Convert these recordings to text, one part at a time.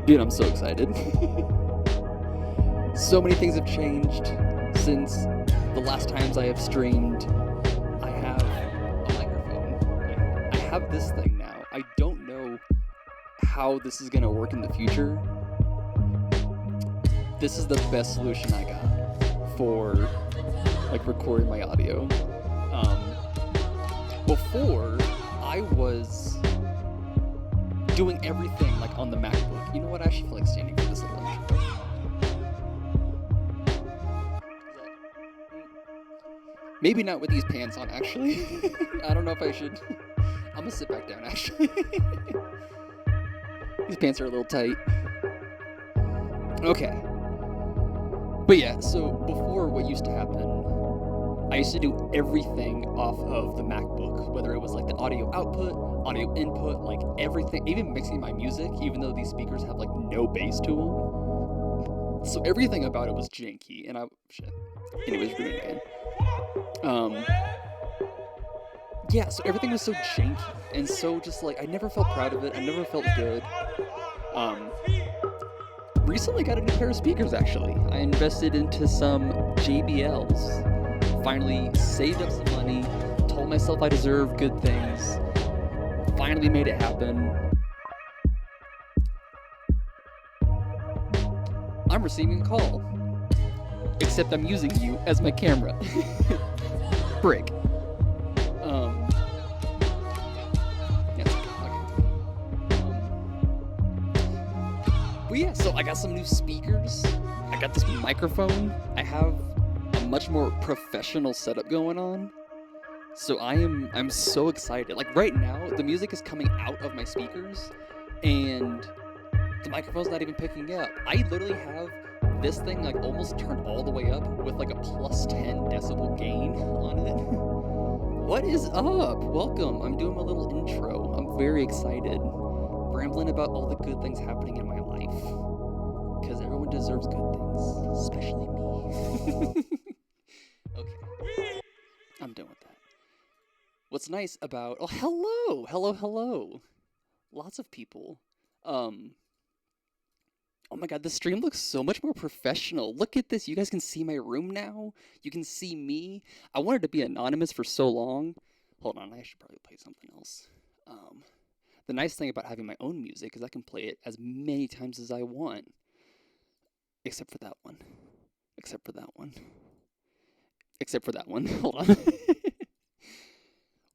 Dude, I'm so excited. So many things have changed since the last times I have streamed. I have a microphone. I have this thing now. I don't know how this is gonna work in the future. This is the best solution I got for like recording my audio. Before I was doing everything like on the MacBook. You know what? I actually feel like standing for this little intro. Maybe not with these pants on, actually. I don't know if I should. I'm gonna sit back down, actually. These pants are a little tight. Okay. But yeah, so before what used to happen, I used to do everything off of the MacBook, whether it was like the audio output, audio input, like everything, even mixing my music, even though these speakers have like no bass to them. So everything about it was janky, and shit. Anyways, we're doing it again. Yeah, so everything was so janky, and so just like, I never felt proud of it, I never felt good. Recently got a new pair of speakers, actually. I invested into some JBLs. Finally saved up some money, told myself I deserve good things, finally made it happen. I'm receiving a call. Except I'm using you as my camera. Brick. But yeah, so I got some new speakers. I got this microphone. I have a much more professional setup going on. So I'm so excited. Like right now, the music is coming out of my speakers and the microphone's not even picking up. I literally have this thing like almost turned all the way up with like a plus 10 decibel gain on it. What is up? Welcome. I'm doing my little intro. I'm very excited. Rambling about all the good things happening in my life. Because everyone deserves good things, especially me. Okay. I'm done with that. What's nice about... Oh, hello! Hello, hello. Lots of people. Oh my god, the stream looks so much more professional. Look at this. You guys can see my room now. You can see me. I wanted to be anonymous for so long. Hold on, I should probably play something else. The nice thing about having my own music is I can play it as many times as I want. Except for that one. Except for that one. Except for that one. Hold on.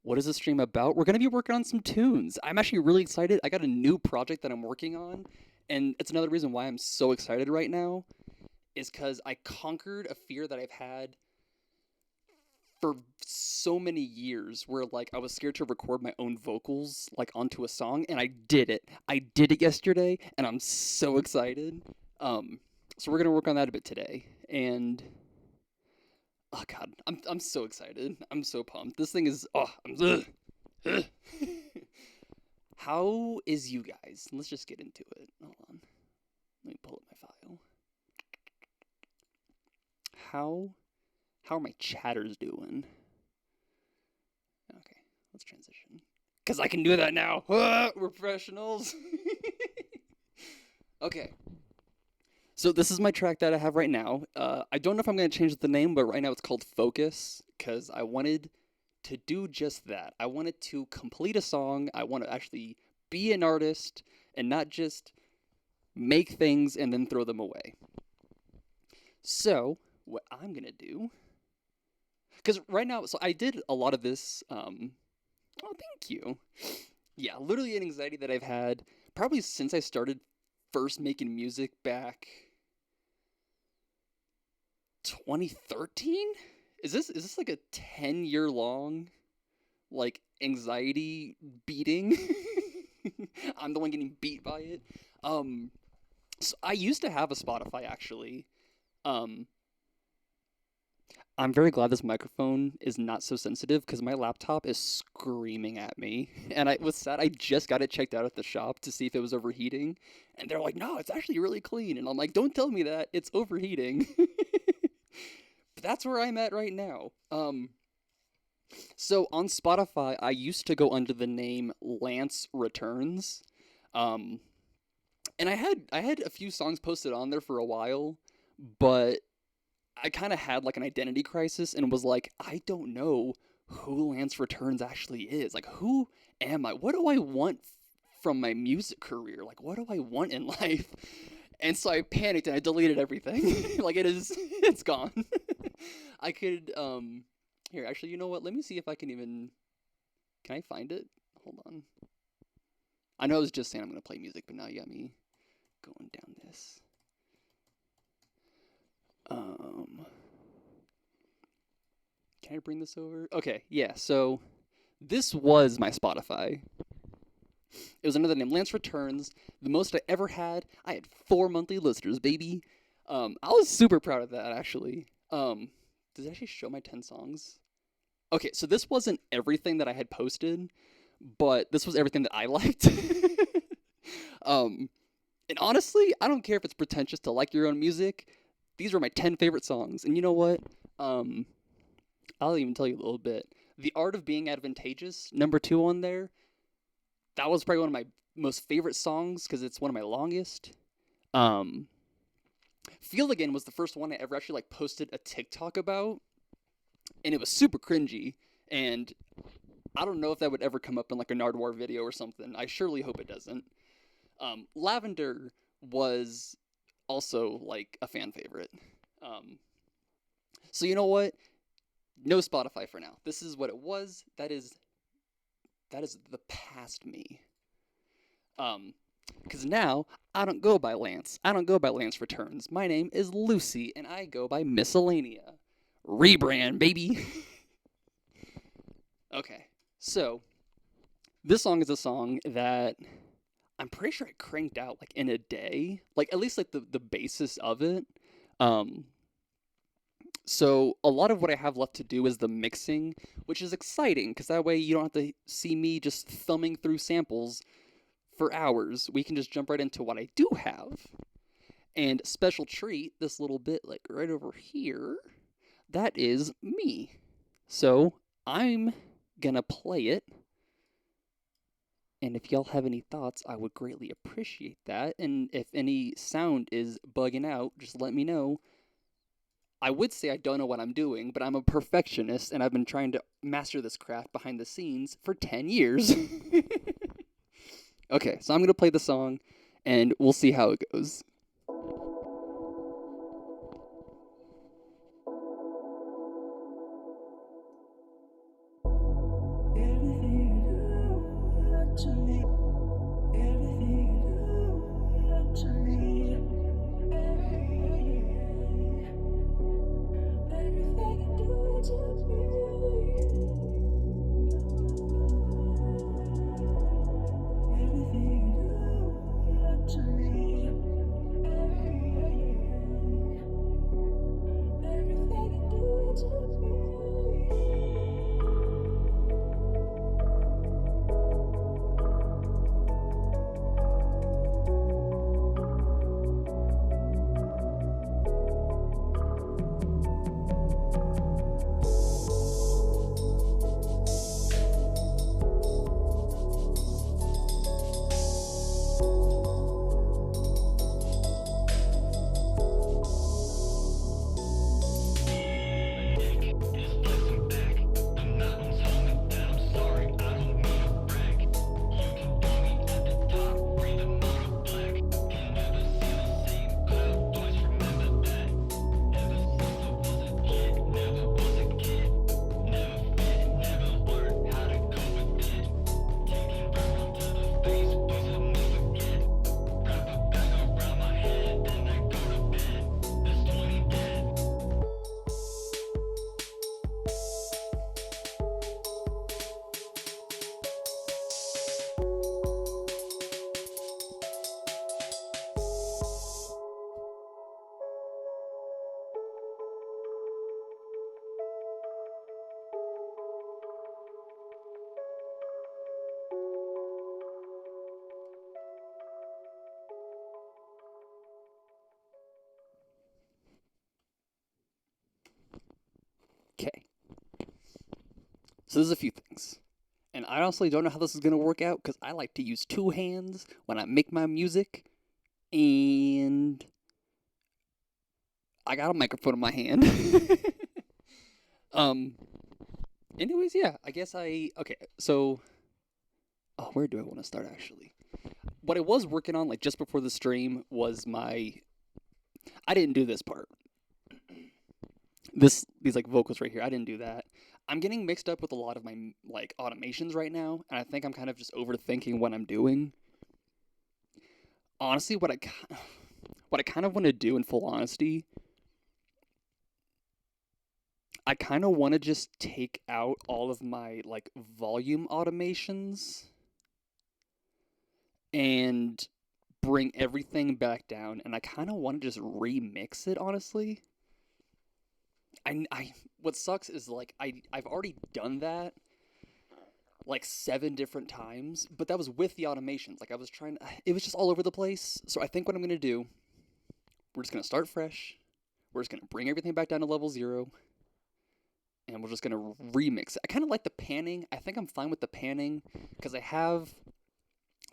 What is the stream about? We're going to be working on some tunes. I'm actually really excited. I got a new project that I'm working on. And it's another reason why I'm so excited right now. Is because I conquered a fear that I've had for so many years where like I was scared to record my own vocals like onto a song, and I did it. I did it yesterday, and I'm so excited. So we're gonna work on that a bit today, and oh god, I'm so excited. I'm so pumped. This thing is How is you guys? Let's just get into it. Hold on. Let me pull up my file. How are my chatters doing? Okay, let's transition. Because I can do that now. We're professionals. Okay. So this is my track that I have right now. I don't know if I'm going to change the name, but right now it's called Focus. Because I wanted to do just that. I wanted to complete a song. I want to actually be an artist and not just make things and then throw them away. So what I'm going to do... Because right now, so I did a lot of this, oh, thank you. Yeah, literally an anxiety that I've had probably since I started first making music back 2013? Is this like a 10-year long, like, anxiety beating? I'm the one getting beat by it. So I used to have a Spotify, actually. I'm very glad this microphone is not so sensitive because my laptop is screaming at me. And I was sad. I just got it checked out at the shop to see if it was overheating. And they're like, no, it's actually really clean. And I'm like, don't tell me that. It's overheating. But that's where I'm at right now. So on Spotify, I used to go under the name Lance Returns. And I had a few songs posted on there for a while, but I kind of had like an identity crisis and was like, I don't know who Lance Returns actually is. Like, who am I? What do I want from my music career? Like, what do I want in life? And so I panicked and I deleted everything. Like, it's gone. I could, here, actually, you know what? Let me see if I can even, can I find it? Hold on. I know I was just saying I'm going to play music, but now you got me going down this. Can I bring this over? Okay, yeah, so this was my Spotify. It was another name, Lance Returns, the most I ever had. I had 4 monthly listeners, baby. I was super proud of that, actually. Does it actually show my 10 songs? Okay, so this wasn't everything that I had posted, but this was everything that I liked. And honestly, I don't care if it's pretentious to like your own music. These were my 10 favorite songs. And you know what? I'll even tell you a little bit. The Art of Being Advantageous, number 2 on there, that was probably one of my most favorite songs because it's one of my longest. Feel Again was the first one I ever actually like posted a TikTok about, and it was super cringy. And I don't know if that would ever come up in like a Nardwuar video or something. I surely hope it doesn't. Lavender was also like a fan favorite. So you know what? No Spotify for now. This is what it was. That is the past me. Because now I don't go by Lance. I don't go by Lance Returns. My name is Lucy, and I go by Miscellanea. Rebrand, baby. Okay, so this song is a song that I'm pretty sure I cranked out like in a day. Like at least like the basis of it. So a lot of what I have left to do is the mixing, which is exciting because that way you don't have to see me just thumbing through samples for hours. We can just jump right into what I do have. And special treat, this little bit like right over here, that is me. So I'm gonna play it. And if y'all have any thoughts, I would greatly appreciate that. And if any sound is bugging out, just let me know. I would say I don't know what I'm doing, but I'm a perfectionist, and I've been trying to master this craft behind the scenes for 10 years. Okay, so I'm going to play the song, and we'll see how it goes. Okay. So there's a few things. And I honestly don't know how this is going to work out because I like to use 2 hands when I make my music. and I got a microphone in my hand. um. Anyways, yeah. I guess I okay. So, oh, where do I want to start actually? What I was working on, like just before the stream, was my. I didn't do this part. These like vocals right here. I didn't do that. I'm getting mixed up with a lot of my like automations right now, and I think I'm kind of just overthinking what I'm doing. Honestly, what I kind of want to do in full honesty, I kind of want to just take out all of my like volume automations and bring everything back down, and I kind of want to just remix it honestly. I what sucks is like I've already done that like 7 different times, but that was with the automations. Like I was trying it was just all over the place. So I think what I'm going to do, we're just going to start fresh. We're just going to bring everything back down to level 0 and we're just going to remix it. I kind of like the panning. I think I'm fine with the panning cuz I have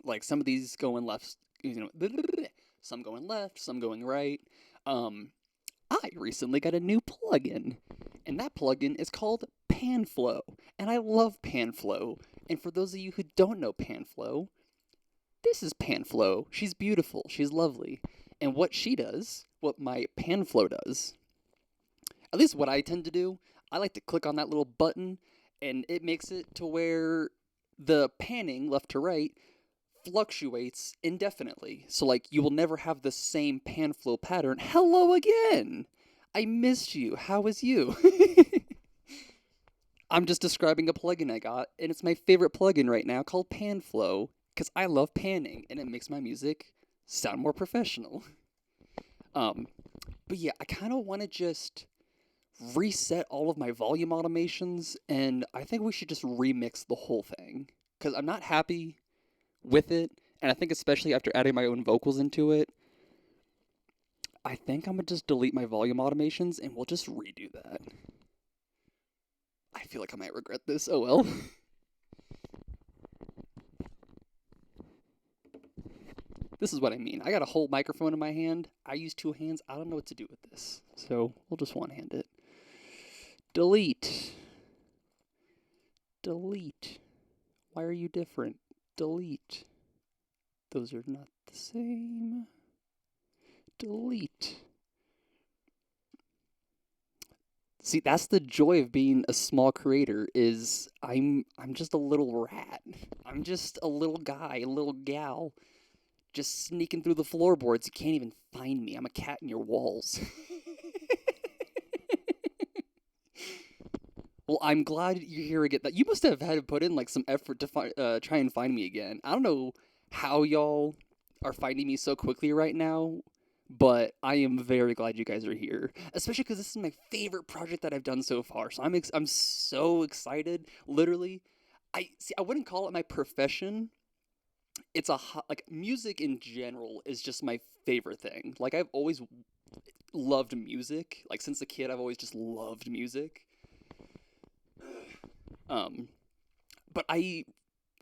like some of these going left, some going left, some going right. I recently got a new plugin, and that plugin is called Panflow, and I love Panflow. And for those of you who don't know Panflow, this is Panflow. She's beautiful, she's lovely, and what she does, what my Panflow does, at least what I tend to do, I like to click on that little button, and it makes it to where the panning left to right fluctuates indefinitely. So like you will never have the same pan flow pattern. Hello again. I missed you. How is you? I'm just describing a plugin I got, and it's my favorite plugin right now called Panflow because I love panning and it makes my music sound more professional. But yeah, I kind of want to just reset all of my volume automations, and I think we should just remix the whole thing because I'm not happy with it, and I think especially after adding my own vocals into it, I think I'm gonna just delete my volume automations and we'll just redo that. I feel like I might regret this. Oh well. This is what I mean. I got a whole microphone in my hand. I use 2 hands. I don't know what to do with this. So we'll just one-hand it. Delete. Delete. Why are you different? Delete. Those are not the same. Delete. See, that's the joy of being a small creator is I'm just a little rat. I'm just a little guy, a little gal, just sneaking through the floorboards. You can't even find me. I'm a cat in your walls. Well, I'm glad you're here again. You must have had to put in like some effort to try and find me again. I don't know how y'all are finding me so quickly right now, but I am very glad you guys are here. Especially because this is my favorite project that I've done so far. So I'm so excited. Literally, I wouldn't call it my profession. It's like music in general is just my favorite thing. Like I've always loved music. Like since a kid, I've always just loved music. But I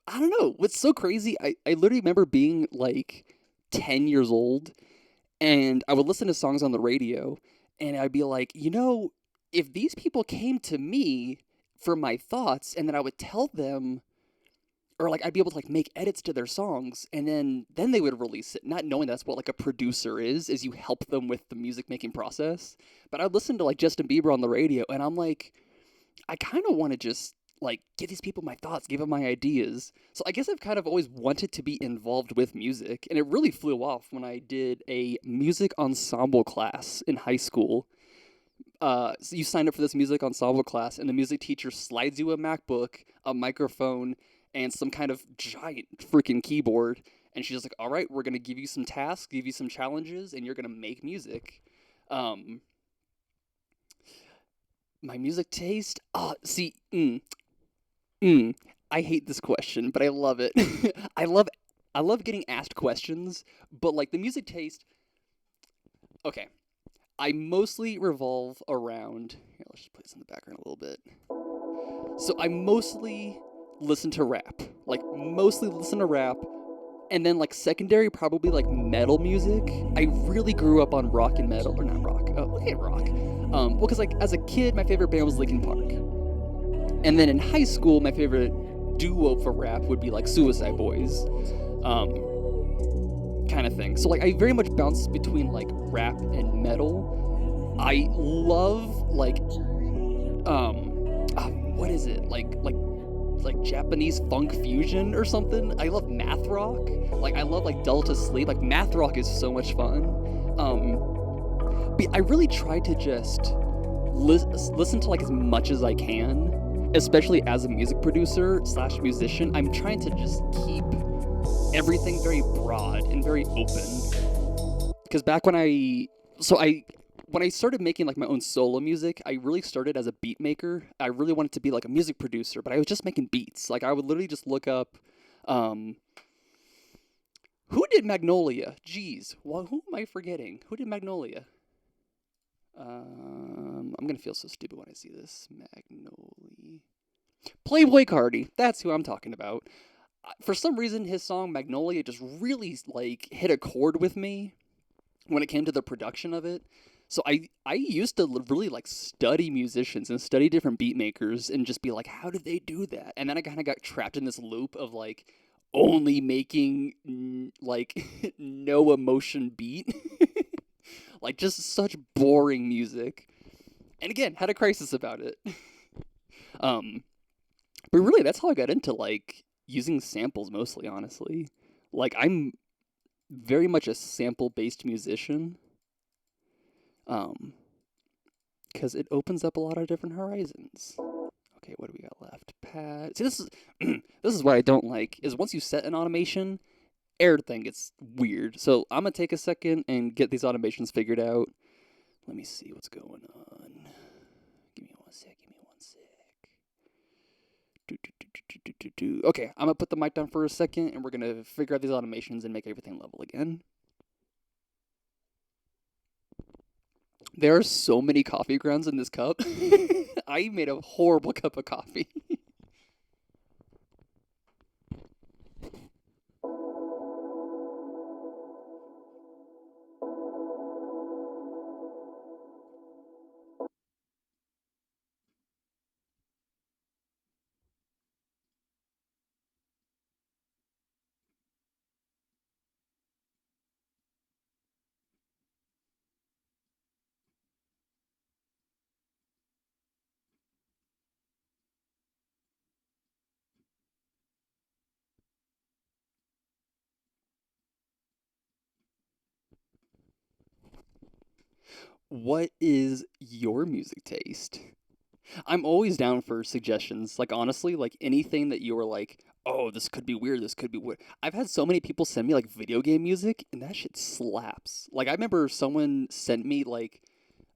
don't know. What's so crazy, I literally remember being like 10 years old and I would listen to songs on the radio and I'd be like, if these people came to me for my thoughts and then I would tell them, or like I'd be able to like make edits to their songs and then they would release it, not knowing that's what like a producer is you help them with the music making process. But I'd listen to like Justin Bieber on the radio and I'm like, I kind of want to just like give these people my thoughts, give them my ideas. So I guess I've kind of always wanted to be involved with music, and it really flew off when I did a music ensemble class in high school. So you sign up for this music ensemble class, and the music teacher slides you a MacBook, a microphone, and some kind of giant freaking keyboard, and she's just like, "All right, we're gonna give you some tasks, give you some challenges, and you're gonna make music." My music taste? I hate this question, but I love it. I love getting asked questions, but like the music taste. Okay, I mostly revolve around. Here, let's just put this in the background a little bit. So I mostly listen to rap. Like mostly listen to rap, And then like secondary, probably like metal music. I really grew up on rock and metal, or not rock. Oh, okay, rock. Well, because like as a kid, my favorite band was Linkin Park, and then in high school, my favorite duo for rap would be like Suicide Boys, kind of thing. So like I very much bounce between like rap and metal. I love like what is it like Japanese funk fusion or something. I love math rock. Like I love like Delta Sleep. Like math rock is so much fun. But I really try to just listen to like as much as I can, especially as a music producer slash musician. I'm trying to just keep everything very broad and very open. Because back when I started making like my own solo music, I really started as a beat maker. I really wanted to be like a music producer, but I was just making beats. Like I would literally just look up, um, who did Magnolia? Jeez, well, who am I forgetting? Who did Magnolia? I'm gonna feel so stupid when I see this. Magnolia. Playboy Cardi. That's who I'm talking about. For some reason, his song Magnolia just really like hit a chord with me when it came to the production of it. So I used to really like study musicians and study different beat makers and just be like, how did they do that? And then I kind of got trapped in this loop of like only making like no emotion beat, like just such boring music. And again, had a crisis about it. um, but really, that's how I got into like using samples mostly. Honestly, like I'm very much a sample based musician. Um, because it opens up a lot of different horizons. Okay, what do we got left? Pad. See, this is this is what I don't like. Is once you set an automation, everything gets weird. So I'm gonna take a second and get these automations figured out. Let me see what's going on. Give me one sec. Give me one sec. Okay, I'm gonna put the mic down for a second, and we're gonna figure out these automations and make everything level again. There are so many coffee grounds in this cup. I made a horrible cup of coffee. What is your music taste? I'm always down for suggestions. Like honestly, like anything that you were like, "Oh, this could be weird. This could be weird." I've had so many people send me like video game music, and that shit slaps. Like I remember someone sent me like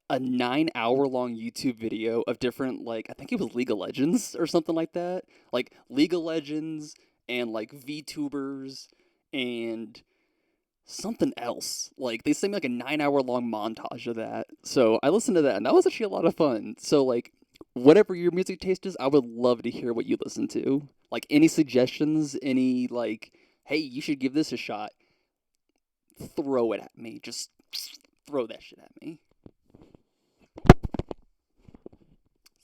a 9 hour long YouTube video of different like I think it was League of Legends or something like that. Like League of Legends and like VTubers and something else. Like they sent me like a 9 hour long montage of that. So I listened to that and that was actually a lot of fun. So like whatever your music taste is, I would love to hear what you listen to. Like any suggestions, any like, hey, you should give this a shot. Throw it at me. Just throw that shit at me.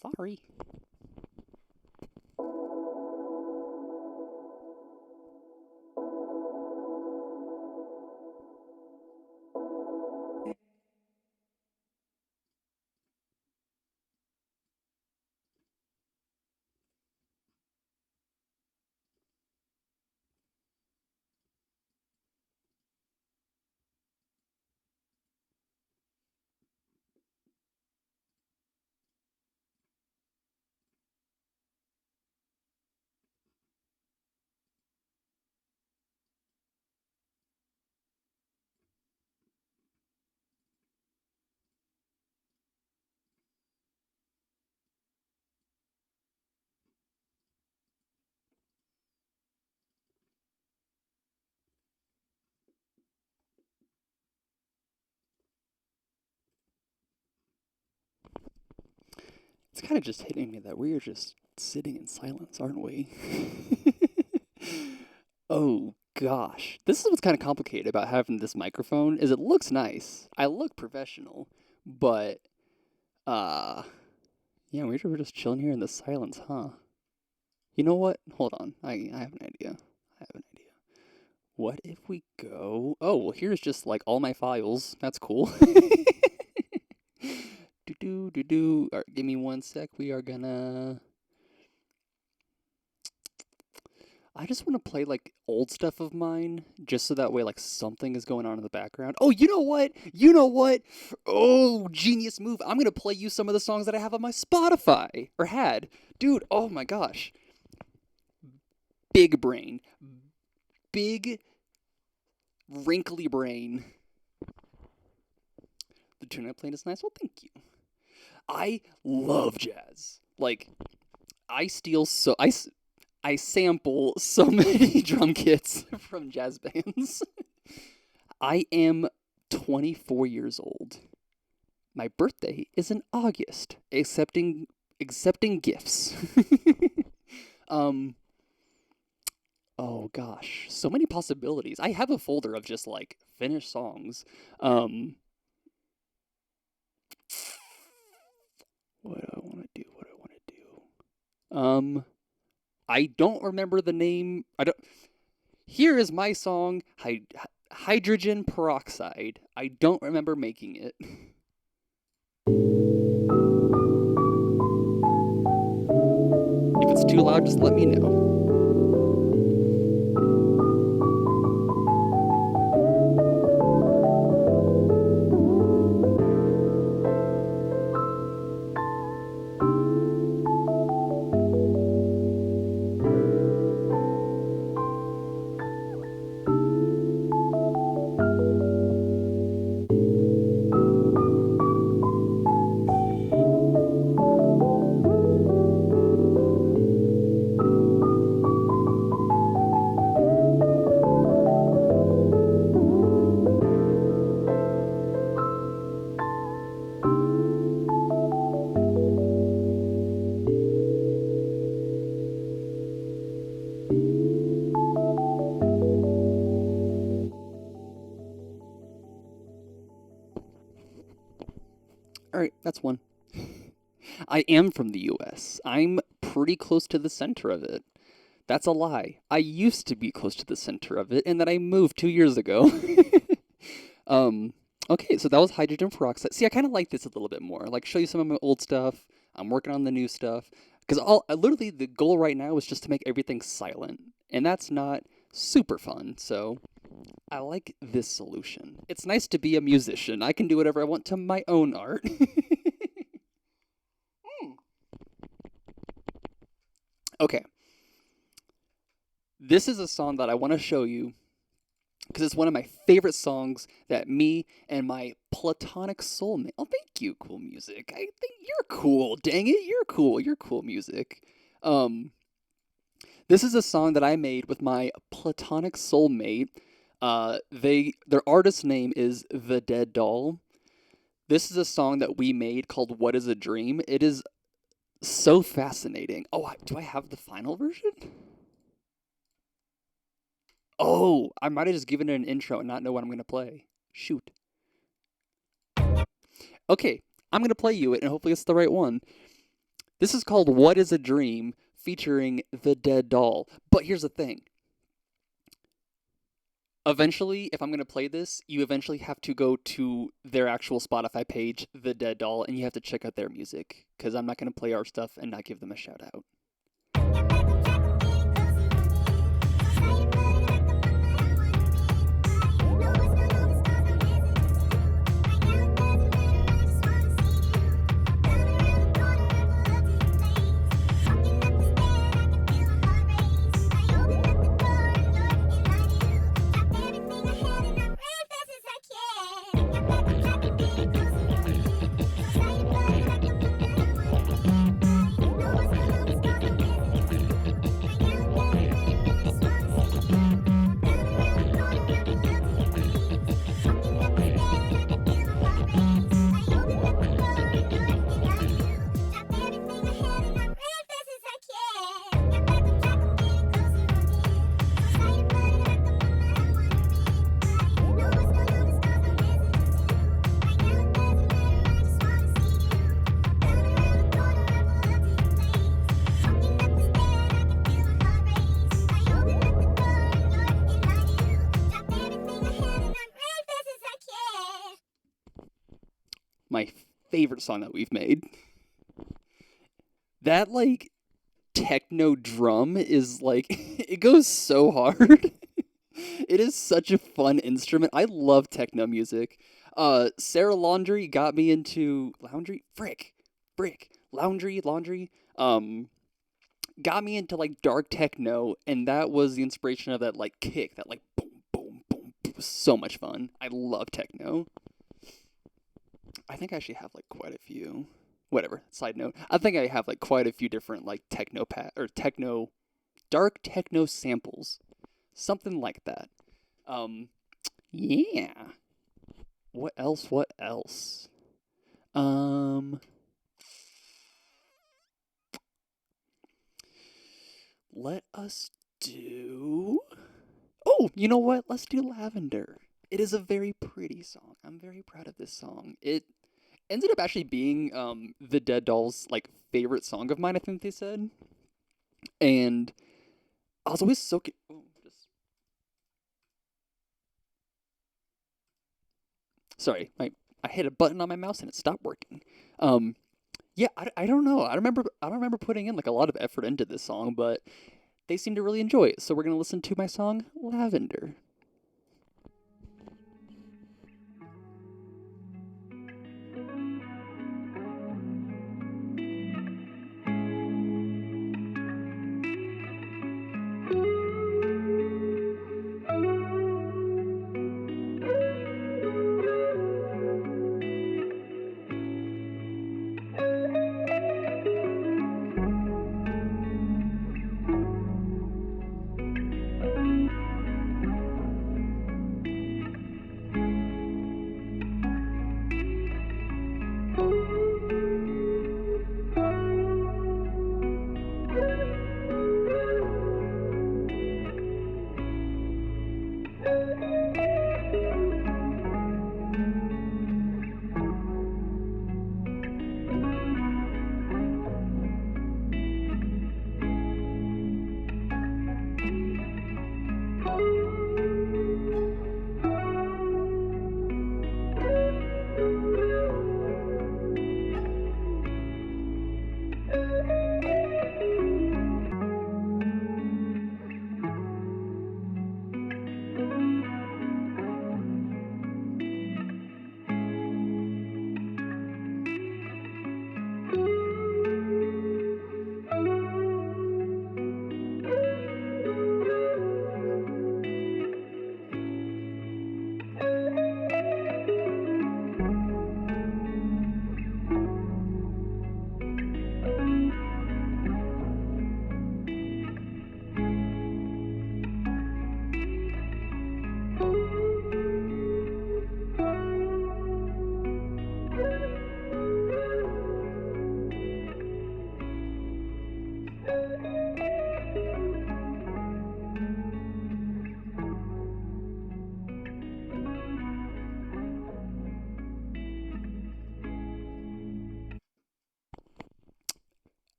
Sorry. It's kind of just hitting me that we are just sitting in silence, aren't we? Oh gosh, this is what's kind of complicated about having this microphone is it looks nice. I look professional, but yeah, we're just chilling here in the silence, huh? You know what? Hold on. I have an idea. I have an idea. What if we go? Oh, well, here's just like all my files. That's cool. Do. All right, give me one sec. We are gonna. I just want to play like old stuff of mine, just so that way like something is going on in the background. Oh, you know what? You know what? Oh, genius move. I'm gonna play you some of the songs that I have on my Spotify or had. Dude, oh my gosh. Big brain. Big wrinkly brain. The tune I played is nice. Well, thank you. I love jazz. Like, I sample so many drum kits from jazz bands. I am 24 years old. My birthday is in August. Accepting gifts. Oh gosh, so many possibilities. I have a folder of just like finished songs. What do I want to do? I don't remember the name. Here is my song, Hydrogen Peroxide. I don't remember making it. If it's too loud, just let me know. Alright, that's one. I am from the US. I'm pretty close to the center of it. That's a lie. I used to be close to the center of it, and then I moved 2 years ago. Okay, so that was Hydrogen Peroxide. See, I kind of like this a little bit more. Like, show you some of my old stuff. I'm working on the new stuff. Because literally, the goal right now is just to make everything silent. And that's not super fun, so I like this solution. It's nice to be a musician. I can do whatever I want to my own art. Okay. This is a song that I want to show you because it's one of my favorite songs that me and my platonic soulmate. Oh, thank you, Cool Music. I think you're cool. Dang it, you're cool. You're cool music. This is a song that I made with my platonic soulmate. Their artist name is The Dead Doll. This is a song that we made called What Is a Dream. It is so fascinating. Oh, do I have the final version? Oh, I might have just given it an intro and not know what I'm going to play. Shoot. Okay, I'm going to play you it, and hopefully it's the right one. This is called What Is a Dream, featuring The Dead Doll. But here's the thing. Eventually, if I'm going to play this, you eventually have to go to their actual Spotify page, The Dead Doll, and you have to check out their music, because I'm not going to play our stuff and not give them a shout out. favorite song that we've made. That like techno drum is like it goes so hard. It is such a fun instrument. I love techno music. Sarah Laundry got me into Laundry. Got me into like dark techno, and that was the inspiration of that like kick, that like boom, boom, boom. It was so much fun. I love techno. I think I actually have like quite a few. Whatever. Side note. I think I have like quite a few different like dark techno samples, something like that. Yeah. What else? What else? Um, let us do. Oh, you know what? Let's do Lavender. It is a very pretty song. I'm very proud of this song. It ended up actually being the Dead Dolls like favorite song of mine. I think they said, and I was always so. Sorry, I hit a button on my mouse and it stopped working. Um, yeah, I don't know. I don't remember putting in like a lot of effort into this song, but they seem to really enjoy it. So we're gonna listen to my song Lavender.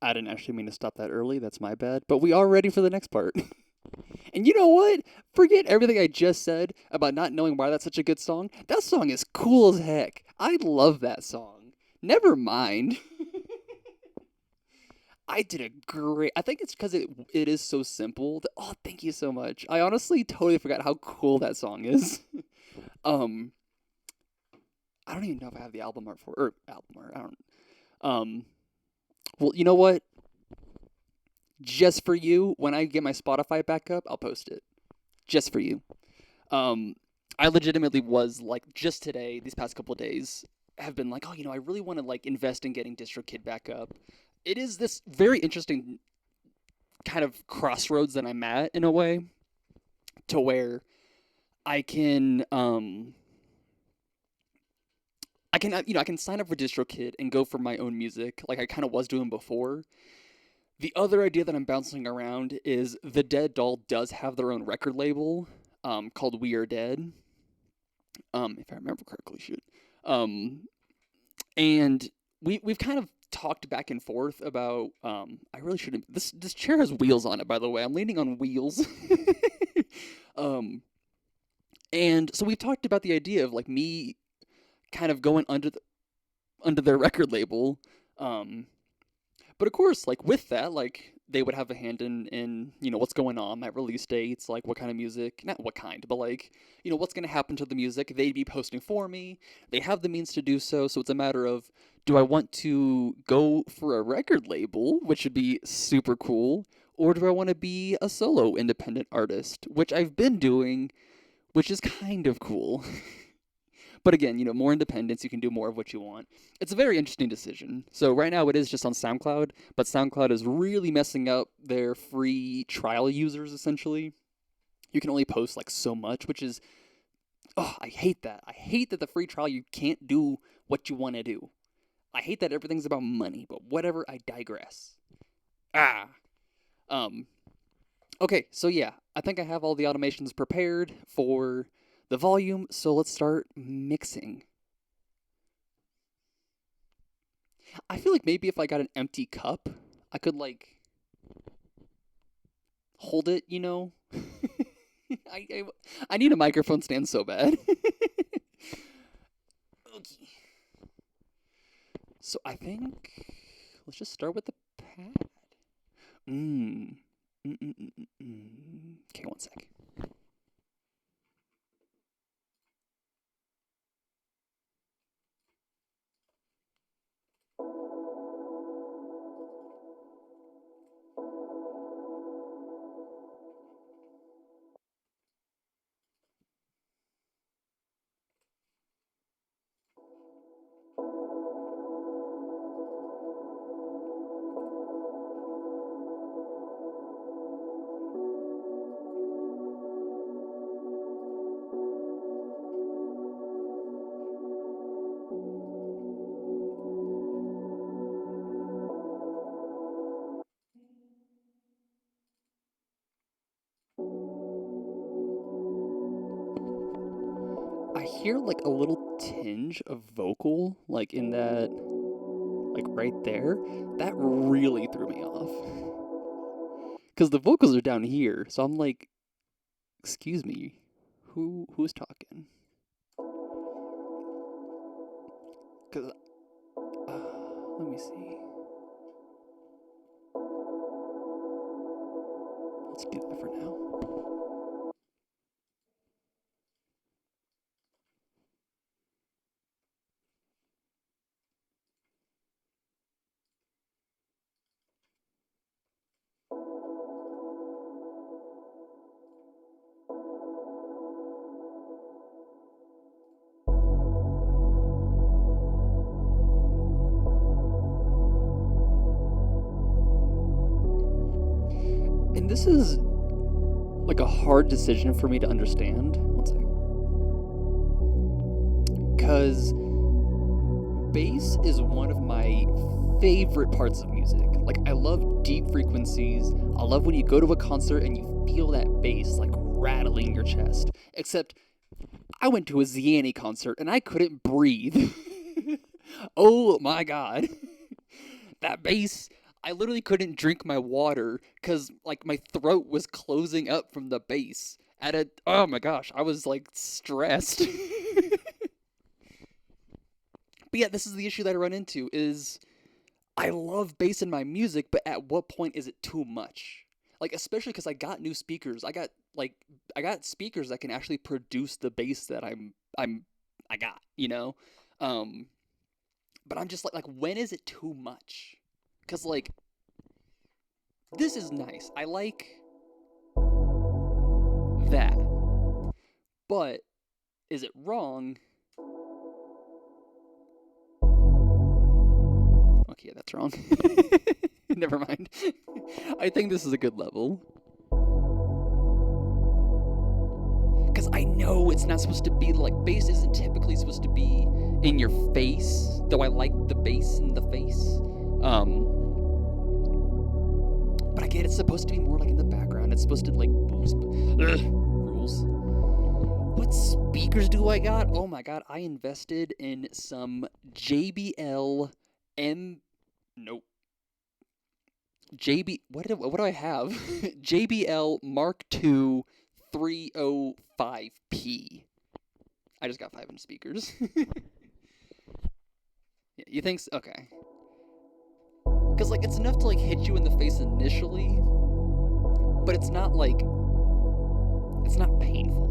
I didn't actually mean to stop that early. That's my bad. But we are ready for the next part. And you know what? Forget everything I just said about not knowing why that's such a good song. That song is cool as heck. I love that song. Never mind. I did a great. I think it's because it is so simple. Oh, thank you so much. I honestly totally forgot how cool that song is. um, I don't even know if I have the album art for or album art. I don't. Um, well, you know what? Just for you, when I get my Spotify back up, I'll post it. Just for you. Um, I legitimately was like just today, these past couple of days, have been like, oh, I really want to like invest in getting DistroKid back up. It is this very interesting kind of crossroads that I'm at in a way, to where I can I can sign up for DistroKid and go for my own music like I kind of was doing before. The other idea that I'm bouncing around is the Dead Doll does have their own record label, called We Are Dead. If I remember correctly, shoot. Um, and we've kind of talked back and forth about. I really shouldn't. This chair has wheels on it, by the way. I'm leaning on wheels. um, and so we've talked about the idea of like me kind of going under the. under their record label. Um, but of course, like with that, like they would have a hand in what's going on at release dates, like what kind of music, not what kind, but like what's going to happen to the music. They'd be posting for me. They have the means to do so, so it's a matter of, do I want to go for a record label, which would be super cool, or do I want to be a solo independent artist, which I've been doing, which is kind of cool. But again, more independence, you can do more of what you want. It's a very interesting decision. So right now it is just on SoundCloud, but SoundCloud is really messing up their free trial users essentially. You can only post like so much, which is, oh, I hate that. I hate that the free trial you can't do what you want to do. I hate that everything's about money, but whatever, I digress. Ah. Um okay, so yeah, I think I have all the automations prepared for the volume, so let's start mixing. I feel like maybe if I got an empty cup, I could like hold it, I, I I need a microphone stand so bad. Okay. So I think let's just start with the pad. Mm. Okay, one sec. I hear like a little tinge of vocal, like in that, like right there. That really threw me off. Because the vocals are down here, so I'm like, excuse me, who's talking? Because, let me see. Let's do that for now. And this is like a hard decision for me to understand. One second. Because bass is one of my favorite parts of music. Like, I love deep frequencies. I love when you go to a concert and you feel that bass like rattling your chest. Except, I went to a Ziani concert and I couldn't breathe. Oh my god. That bass, I literally couldn't drink my water because like my throat was closing up from the bass. Oh my gosh, I was like stressed. But yeah, this is the issue that I run into is I love bass in my music, but at what point is it too much? Like especially because I got new speakers. I got speakers that can actually produce the bass that I got, Um, but I'm just like when is it too much? Cause like this is nice. I like that. But is it wrong? Okay, that's wrong. Never mind. I think this is a good level. Because I know it's not supposed to be like bass isn't typically supposed to be in your face, though I like the bass in the face. But I get it's supposed to be more like in the background. It's supposed to like boost. Rules. What speakers do I got? Oh my god, I invested in some JBL M. Nope. What do I have? JBL Mark II 305P. I just got 5 inch speakers. You think so? Okay. Because, like, it's enough to, like, hit you in the face initially, but it's not, like, it's not painful.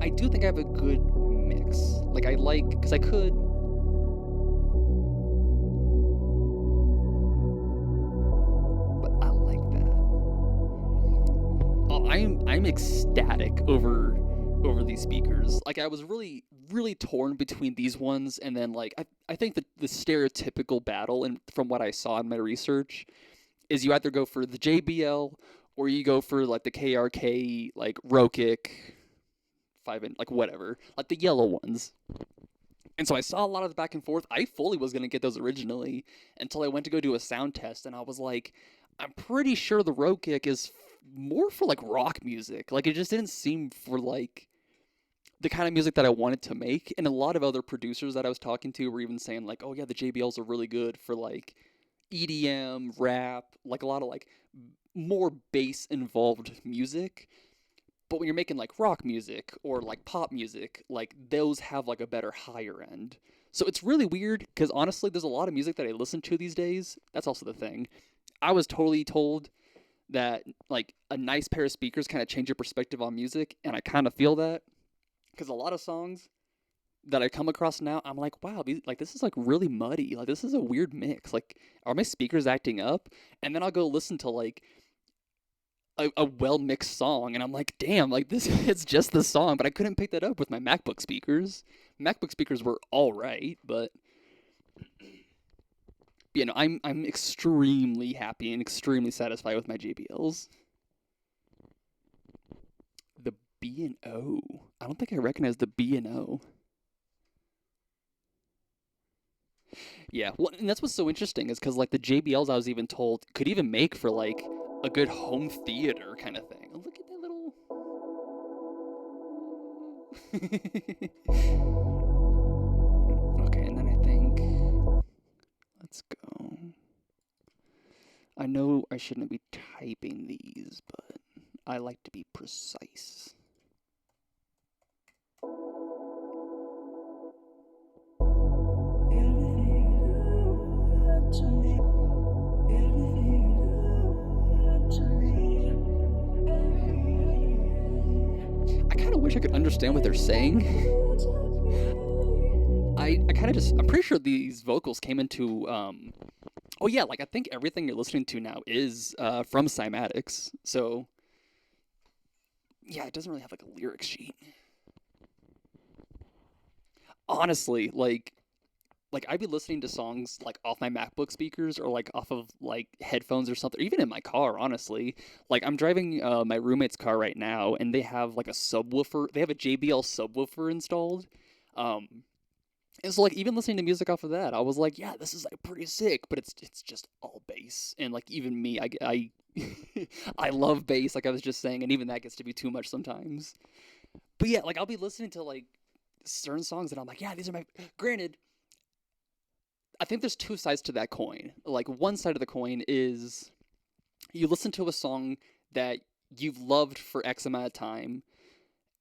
I do think I have a good mix. Like, I like, because I could, but I like that. Oh, I'm ecstatic over these speakers. Like, I was really torn between these ones, and then, like, I think that the stereotypical battle, and from what I saw in my research, is you either go for the JBL or you go for like the KRK, like Rokic 5 inch, like whatever, like the yellow ones. And so I saw a lot of the back and forth. I fully was gonna get those originally until I went to go do a sound test, and I was like, I'm pretty sure the Rokic is more for like rock music. Like, it just didn't seem for like the kind of music that I wanted to make. And a lot of other producers that I was talking to were even saying like, oh yeah, the JBLs are really good for like EDM, rap, like a lot of like more bass involved music. But when you're making like rock music or like pop music, like those have like a better higher end. So it's really weird because honestly, there's a lot of music that I listen to these days. That's also the thing. I was totally told that like a nice pair of speakers kind of change your perspective on music, and I kind of feel that because a lot of songs that I come across now, I'm like, wow, like this is like really muddy. Like, this is a weird mix. Like, are my speakers acting up? And then I'll go listen to like a well mixed song, and I'm like, damn, like this it's just the song, but I couldn't pick that up with my MacBook speakers. MacBook speakers were all right, but you know, I'm extremely happy and extremely satisfied with my JBLs. The B&O. I don't think I recognize the B&O. Yeah, well, and that's what's so interesting is because like the JBLs I was even told could even make for like a good home theater kind of thing. Oh, look at that little. Okay, and then I think let's go. I know I shouldn't be typing these, but I like to be precise. I kind of wish I could understand what they're saying. I kind of just, I'm pretty sure these vocals came into, oh yeah, like I think everything you're listening to now is from Cymatics. So, yeah, it doesn't really have like a lyric sheet. Honestly, like I'd be listening to songs like off my MacBook speakers or like off of like headphones or something, or even in my car, honestly. Like, I'm driving my roommate's car right now, and they have like a subwoofer. They have a JBL subwoofer installed. Um, and so like even listening to music off of that, I was like, yeah, this is like pretty sick, but it's just all bass. And like even me, I I love bass, like I was just saying, and even that gets to be too much sometimes. But yeah, like I'll be listening to like certain songs and I'm like, yeah, these are my granted, I think there's two sides to that coin. Like, one side of the coin is you listen to a song that you've loved for X amount of time,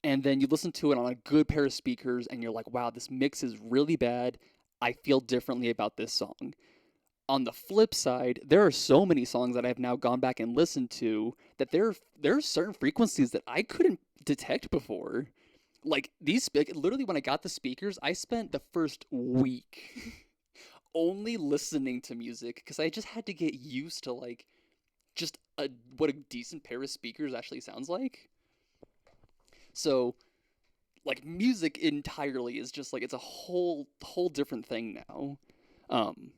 and then you listen to it on a good pair of speakers, and you're like, wow, this mix is really bad. I feel differently about this song. On the flip side, there are so many songs that I've now gone back and listened to that there are certain frequencies that I couldn't detect before. Like, literally, when I got the speakers, I spent the first week only listening to music because I just had to get used to like just what a decent pair of speakers actually sounds like. So like music entirely is just like it's a whole different thing now. Um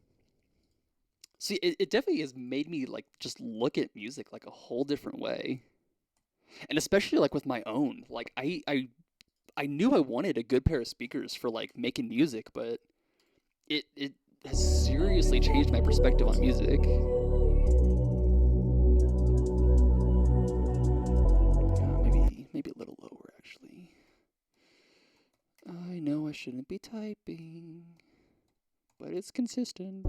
See, it definitely has made me like just look at music like a whole different way. And especially like with my own. Like I knew I wanted a good pair of speakers for like making music, but it has seriously changed my perspective on music. Maybe a little lower actually. I know I shouldn't be typing, but it's consistent.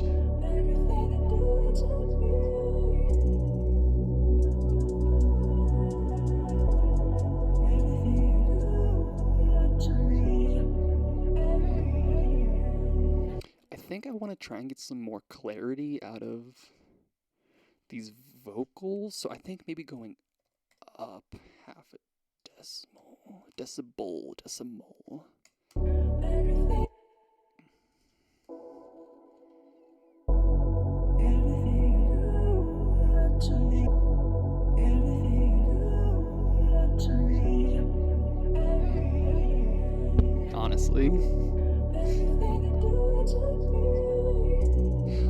to try and get some more clarity out of these vocals. So I think maybe going up half a decimal. Honestly.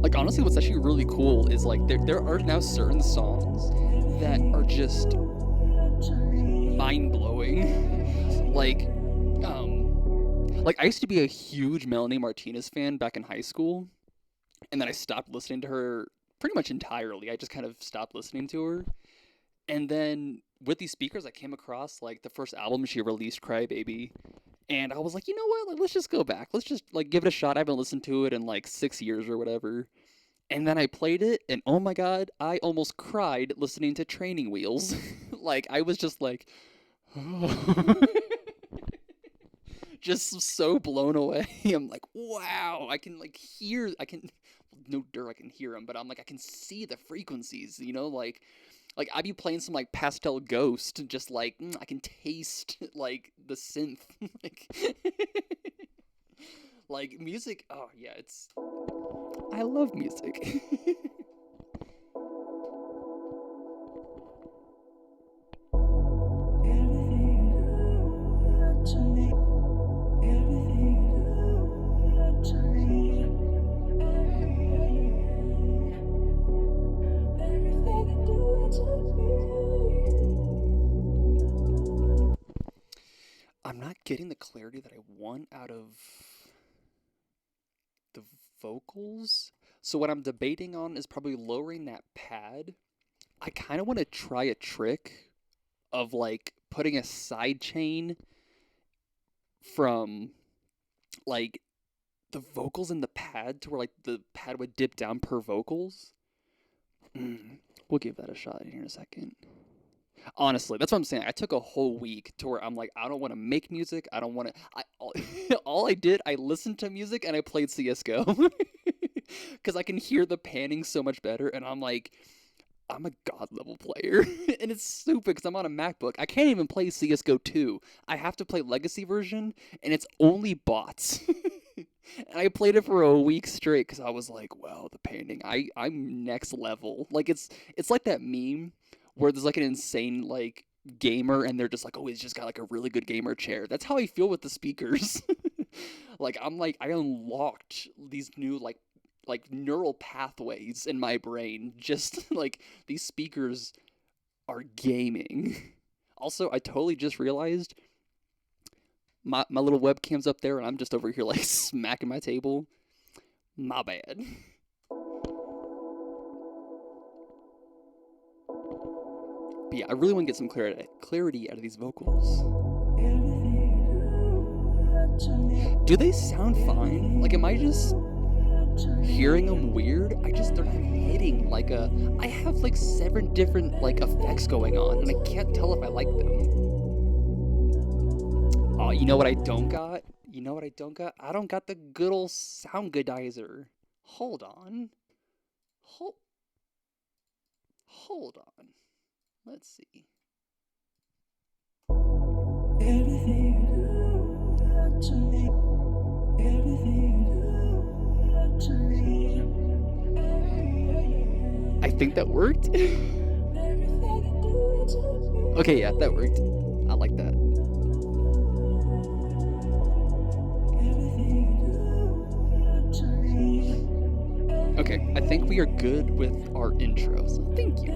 Like, honestly, what's actually really cool is, like, there are now certain songs that are just mind-blowing. Like, I used to be a huge Melanie Martinez fan back in high school, and then I stopped listening to her pretty much entirely. I just kind of stopped listening to her. And then with these speakers, I came across, like, the first album she released, Cry Baby. And I was like, you know what? Like, let's just go back. Let's just, like, give it a shot. I haven't listened to it in, like, 6 years or whatever. And then I played it, and oh my god, I almost cried listening to Training Wheels. Like, I was just like, just so blown away. I'm like, wow, I can, like, hear, no I can hear them, but I'm like, I can see the frequencies, you know, like I'd be playing some like Pastel Ghost, just like I can taste like the synth, like, like music. Oh yeah, I love music. I'm not getting the clarity that I want out of the vocals. So what I'm debating on is probably lowering that pad. I kind of want to try a trick of like putting a side chain from like the vocals in the pad to where like the pad would dip down per vocals. We'll give that a shot here in a second. Honestly, that's what I'm saying. I took a whole week to where I'm like, I don't want to make music. I don't want to. All I did, I listened to music and I played CS:GO because I can hear the panning so much better. And I'm like, I'm a god level player, and it's stupid because I'm on a MacBook. I can't even play CS:GO 2. I have to play Legacy version, and it's only bots. And I played it for a week straight because I was like, wow, the painting. I'm next level. Like it's like that meme where there's like an insane like gamer and they're just like, oh, he's just got like a really good gamer chair. That's how I feel with the speakers. Like I'm like I unlocked these new like neural pathways in my brain. Just like these speakers are gaming. Also, I totally just realized my little webcam's up there and I'm just over here like smacking my table. My bad. But yeah, I really want to get some clarity out of these vocals. Do they sound fine? Like, am I just hearing them weird? They're not hitting like I have like 7 different like effects going on and I can't tell if I like them. Oh, you know what I don't got? I don't got the good old sound goodizer. Hold on. Hold on. Let's see. Everything good to me. Everything good to me. I think that worked. Okay, yeah, that worked. I like that. Okay, I think we are good with our intro, so thank you.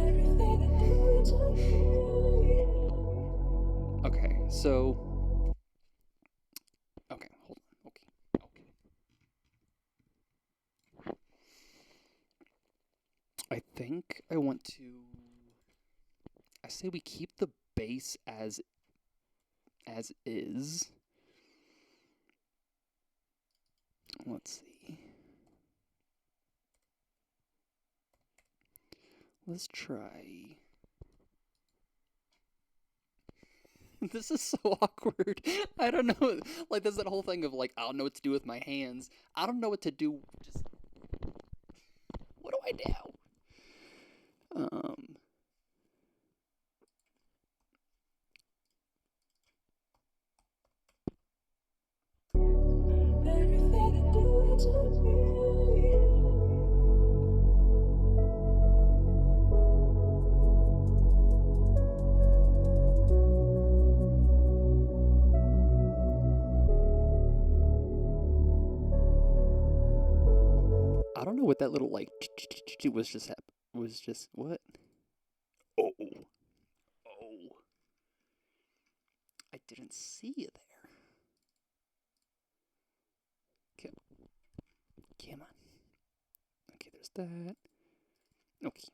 Okay, so... Okay, hold on. Okay. I think I want to... I say we keep the bass as is. Let's see. Let's try. This is so awkward. I don't know. Like, there's that whole thing of, like, I don't know what to do with my hands. I don't know what to do. Just right now. I don't know what that little like was just was just what? Oh, oh! I didn't see it there. Okay, come on. Okay, there's that. Okay.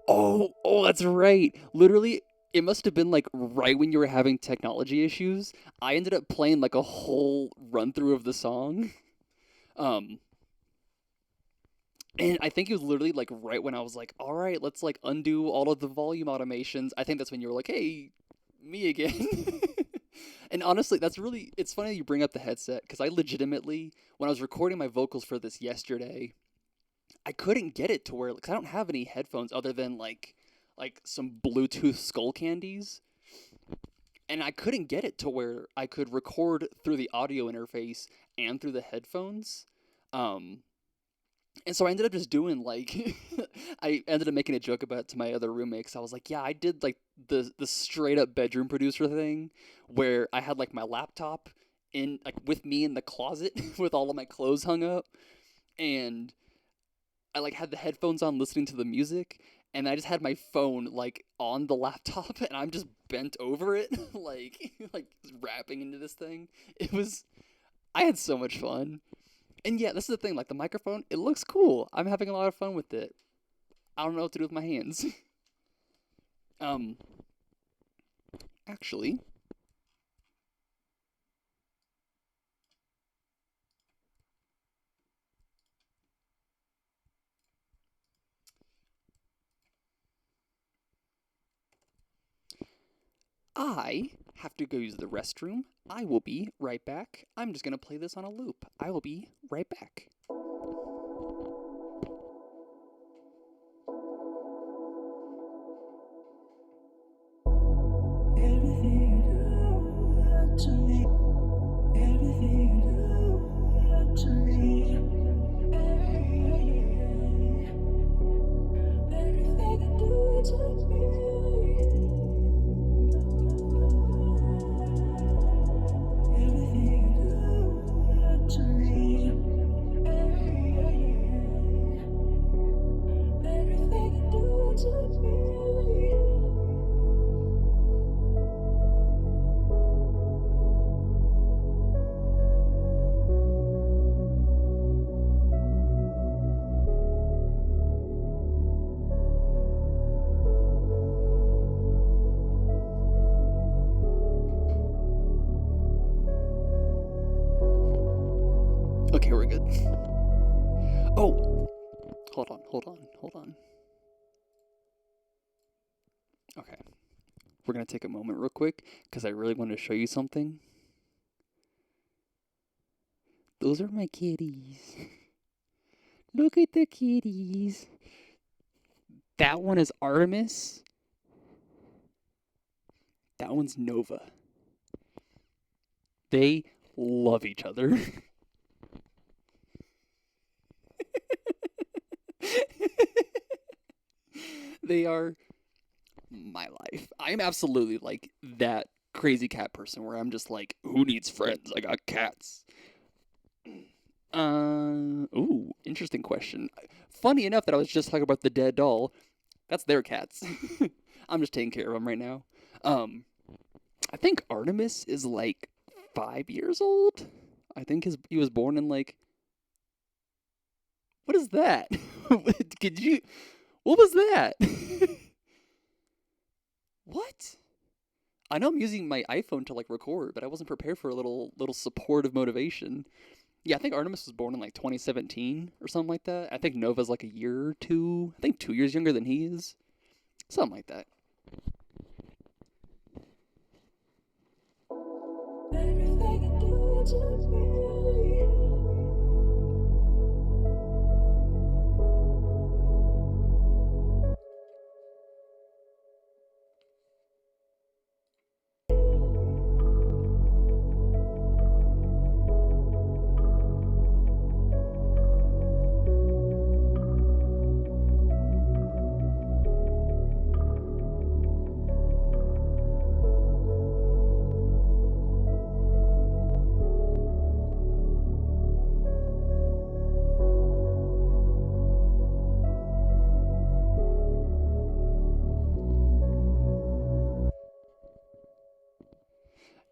Oh, that's right. Literally, it must have been like right when you were having technology issues. I ended up playing like a whole run through of the song. Um, and I think it was literally like right when I was like, all right, let's like undo all of the volume automations. I think that's when you were like, hey, me again. And honestly, it's funny you bring up the headset because I legitimately, when I was recording my vocals for this yesterday, I couldn't get it to where, because I don't have any headphones other than like some Bluetooth skull candies, and I couldn't get it to where I could record through the audio interface and through the headphones. Um, and so I ended up just doing like I ended up making a joke about it to my other roommates. I was like, "Yeah, I did like the straight up bedroom producer thing where I had like my laptop in like with me in the closet with all of my clothes hung up and I like had the headphones on listening to the music and I just had my phone like on the laptop and I'm just bent over it like rapping into this thing. It was I had so much fun. And yeah, this is the thing, like the microphone, it looks cool. I'm having a lot of fun with it. I don't know what to do with my hands. um Actually, I have to go use the restroom. I will be right back. I'm just going to play this on a loop. I will be right back. Everything you do to me, everything you do to me, everything you do to me. Okay, we're good. Oh, hold on. Okay, we're gonna take a moment real quick because I really want to show you something. Those are my kitties. Look at the kitties. That one is Artemis. That one's Nova. They love each other. They are my life. I'm absolutely like that crazy cat person where I'm just like, who needs friends? I got cats. Ooh, interesting question. Funny enough that I was just talking about the dead doll. That's their cats. I'm just taking care of them right now. Um, I think Artemis is like 5 years old. I think he was born in like what is that? Could you? What was that? What? I know I'm using my iPhone to like record, but I wasn't prepared for a little supportive motivation. Yeah, I think Artemis was born in like 2017 or something like that. I think Nova's like a year or two. I think 2 years younger than he is. Something like that. Everything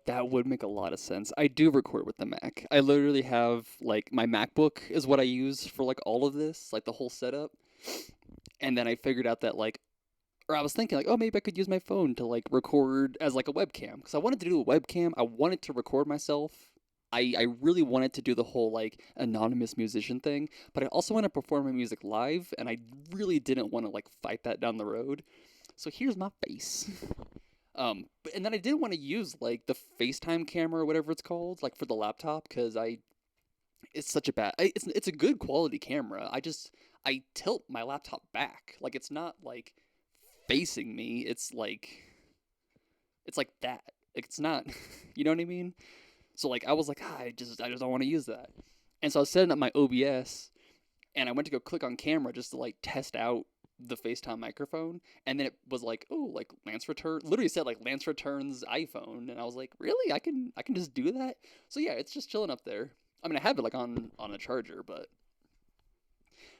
That would make a lot of sense. I do record with the Mac. I literally have like my MacBook is what I use for like all of this, like the whole setup. And then I figured out that like or I was thinking like, oh, maybe I could use my phone to like record as like a webcam because I wanted to do a webcam. I wanted to record myself. I really wanted to do the whole like anonymous musician thing, but I also want to perform my music live, and I really didn't want to like fight that down the road. So here's my face. And then I didn't want to use like the FaceTime camera or whatever it's called, like for the laptop, because it's such a it's a good quality camera. I tilt my laptop back, like it's not like facing me. It's like that. Like, it's not, you know what I mean? So like I was like, I just don't want to use that. And so I was setting up my OBS, and I went to go click on camera just to like test out the FaceTime microphone, and then it was like, oh, like Lance Return, literally said like Lance Returns iPhone, and I was like, really? I can just do that? So yeah, it's just chilling up there. I mean, I have it like on a charger, but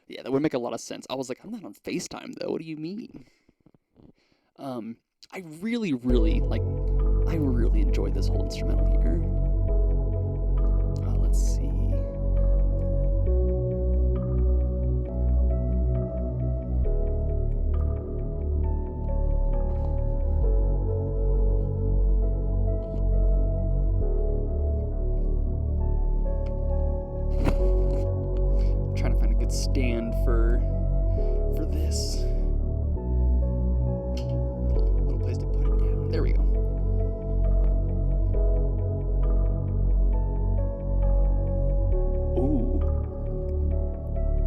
yeah, that would make a lot of sense. I was like, I'm not on FaceTime though. What do you mean? I really, really like. I really enjoyed this whole instrumental here. Let's see. Trying to find a good stand for this. Little place to put it down. There we go.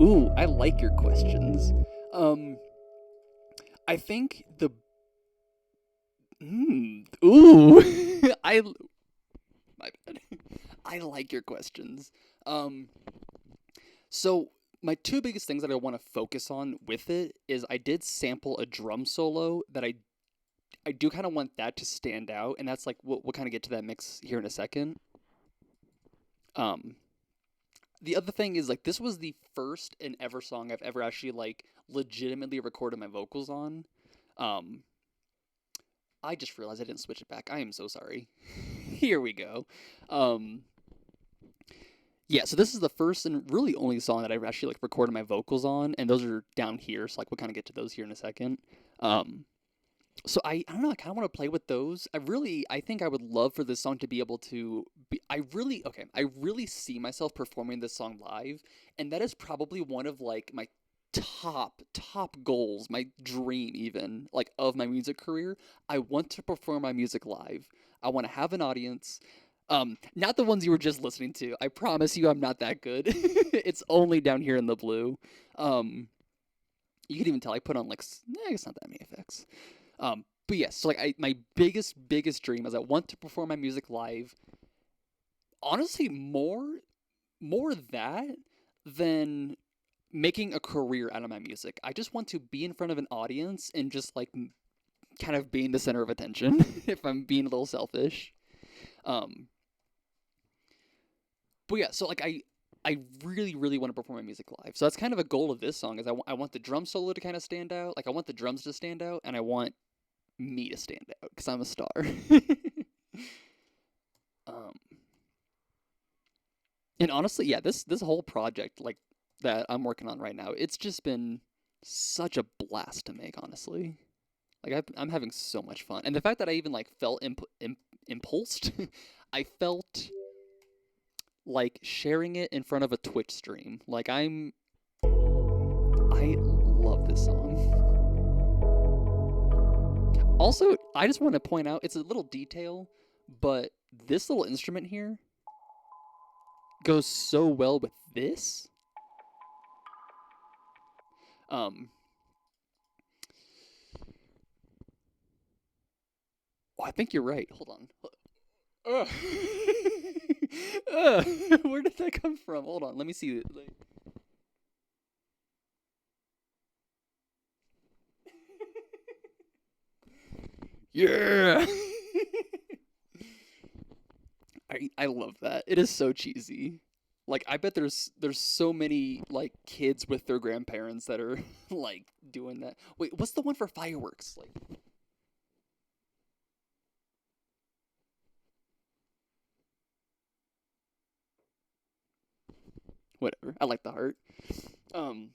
Ooh, I like your questions. I think the ooh, my bad. I like your questions. So my two biggest things that I want to focus on with it is I did sample a drum solo that I do kind of want that to stand out, and that's like we'll kind of get to that mix here in a second. The other thing is like this was the first and ever song I've ever actually like legitimately recorded my vocals on. I just realized I didn't switch it back. I am so sorry. Here we go. Yeah, so this is the first and really only song that I've actually like recorded my vocals on, and those are down here, so like we'll kind of get to those here in a second. So I don't know, I kind of want to play with those. I think I would love for this song to be able to be, I really see myself performing this song live, and that is probably one of like my top goals, my dream even, like of my music career. I want to perform my music live. I want to have an audience. Not the ones you were just listening to. I promise you I'm not that good. It's only down here in the blue. You can even tell I put on like, I guess not that many effects. But yes, so like my biggest dream is I want to perform my music live. Honestly, more that than making a career out of my music. I just want to be in front of an audience and just like kind of being the center of attention if I'm being a little selfish. But yeah, so like I really want to perform my music live. So that's kind of a goal of this song is I want the drum solo to kind of stand out. Like I want the drums to stand out, and I want me to stand out because I'm a star. And honestly, yeah, this whole project like that I'm working on right now, it's just been such a blast to make. Honestly, like I'm having so much fun, and the fact that I even like felt impulsed, I felt like sharing it in front of a Twitch stream. Like I love this song. Also, I just want to point out, it's a little detail, but this little instrument here, goes so well with this. Um, oh, I think you're right. Hold on. Ugh. Ugh. Where did that come from? Hold on. Let me see. Yeah. I love that. It is so cheesy. Like I bet there's so many like kids with their grandparents that are like doing that. Wait, what's the one for fireworks? Like whatever. I like the heart. Um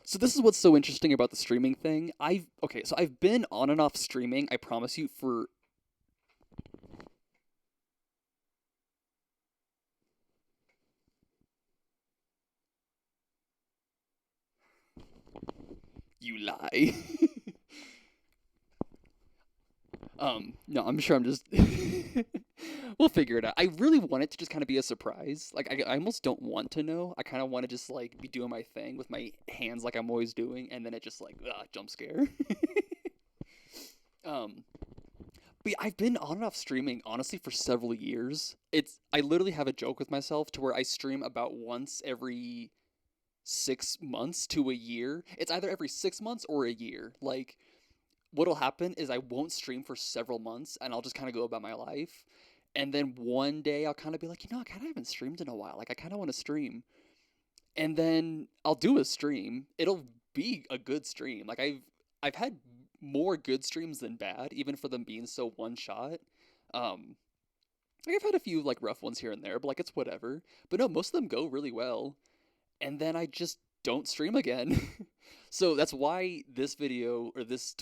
so this is what's so interesting about the streaming thing. I've been on and off streaming, I promise you, for you lie. No, I'm sure I'm just. We'll figure it out. I really want it to just kind of be a surprise. Like, I almost don't want to know. I kind of want to just, like, be doing my thing with my hands like I'm always doing, and then it just, like, jump scare. um, but yeah, I've been on and off streaming, honestly, for several years. I literally have a joke with myself to where I stream about once every 6 months to a year. It's either every 6 months or a year. Like, what'll happen is I won't stream for several months and I'll just kind of go about my life. And then one day I'll kind of be like, I kind of haven't streamed in a while. Like, I kind of want to stream. And then I'll do a stream. It'll be a good stream. Like, I've had more good streams than bad, even for them being so one shot. Um, like I've had a few like rough ones here and there, but like it's whatever. But no, most of them go really well. And then I just don't stream again. So that's why this video or this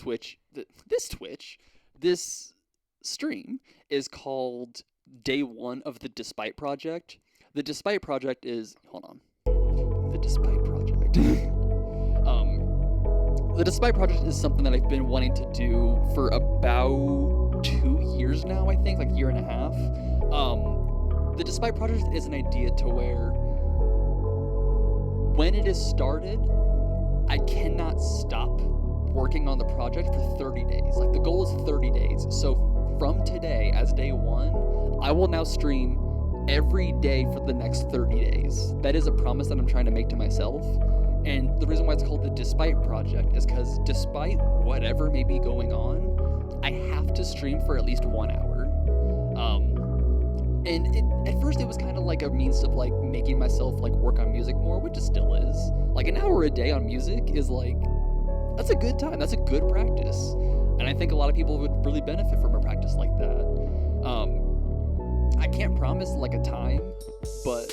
stream is called Day One of the Despite Project. The Despite Project is hold on. The Despite Project. The Despite Project is something that I've been wanting to do for about 2 years now. I think like a year and a half. The Despite Project is an idea to where when it is started, I cannot stop working on the project for 30 days. Like the goal is 30 days. So from today, as day one, I will now stream every day for the next 30 days. That is a promise that I'm trying to make to myself. And the reason why it's called the Despite Project is because despite whatever may be going on, I have to stream for at least 1 hour. At first it was kind of like a means of like making myself like work on music more, which it still is. Like an hour a day on music is like, that's a good time. That's a good practice. And I think a lot of people would really benefit from a practice like that. I can't promise like a time, but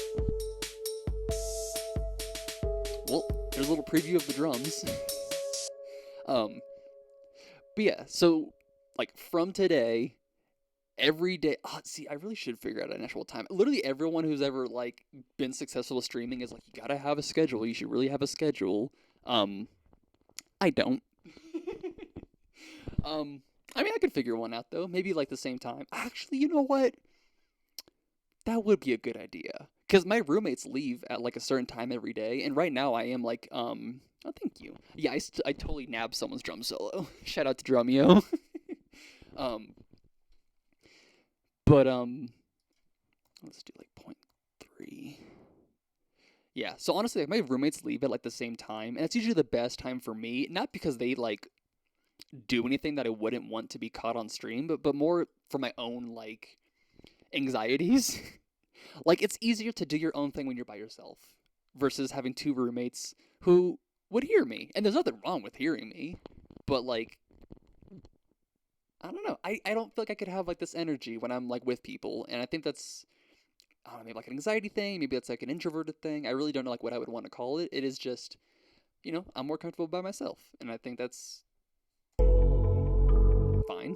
well, there's a little preview of the drums. um, but yeah, so like from today, every day. Oh, see, I really should figure out an actual time. Literally, everyone who's ever like been successful with streaming is like, you gotta have a schedule. You should really have a schedule. I don't. I mean, I could figure one out though. Maybe like the same time. Actually, you know what? That would be a good idea. Because my roommates leave at like a certain time every day, and right now I am like, oh, thank you. Yeah, I totally nabbed someone's drum solo. Shout out to Drumeo. um, but let's do like point 0.3. Yeah, so honestly, like my roommates leave at like the same time, and it's usually the best time for me. Not because they like do anything that I wouldn't want to be caught on stream, but more for my own like anxieties. Like it's easier to do your own thing when you're by yourself versus having two roommates who would hear me. And there's nothing wrong with hearing me, but like I don't know. I don't feel like I could have like this energy when I'm like with people, and I think that's I don't know, maybe like an anxiety thing, maybe that's like an introverted thing. I really don't know like what I would want to call it. It is just, I'm more comfortable by myself, and I think that's fine.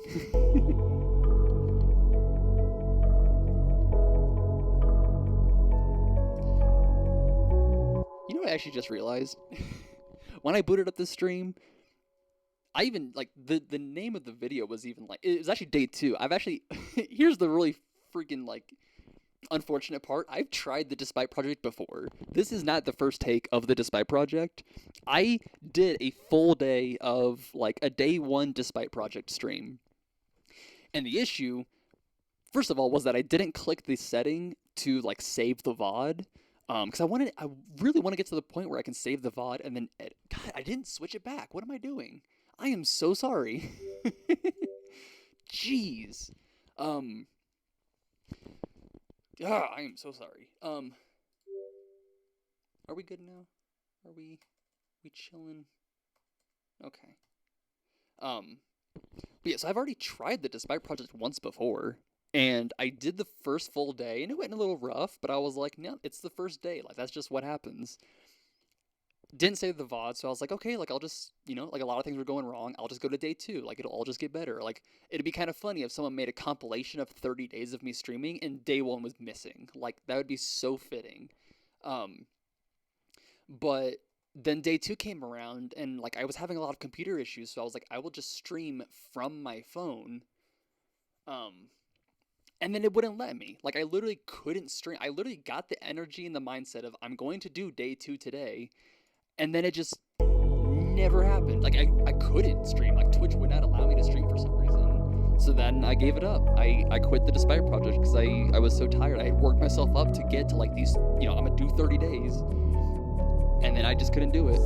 You know what I actually just realized? When I booted up this stream, I even like the name of the video was even like it was actually day two. I've actually here's the really freaking like unfortunate part, I've tried the Despite project before. This is not the first take of the Despite project. I did a full day of like a day one Despite project stream. And the issue, first of all, was that I didn't click the setting to like save the VOD. Because I really want to get to the point where I can save the VOD and then edit. God, I didn't switch it back. What am I doing? I am so sorry. Jeez. I am so sorry. Are we good now? Are we chilling? Okay. But yeah, so I've already tried the Despite project once before, and I did the first full day, and it went a little rough, but I was like, no, it's the first day. Like, that's just what happens. Didn't save the VOD, so I was like, okay, like, I'll just, like, a lot of things were going wrong. I'll just go to day 2. Like, it'll all just get better. Like, it'd be kind of funny if someone made a compilation of 30 days of me streaming, and day 1 was missing. Like, that would be so fitting. But then day 2 came around, and, like, I was having a lot of computer issues, so I was like, I will just stream from my phone. And then it wouldn't let me. Like, I literally couldn't stream. I literally got the energy and the mindset of, I'm going to do day 2 today, and then it just never happened. Like, I couldn't stream. Like, Twitch would not allow me to stream for some reason. So then I gave it up. I quit the Despite project because I was so tired. I had worked myself up to get to, like, these, I'm going to do 30 days. And then I just couldn't do it.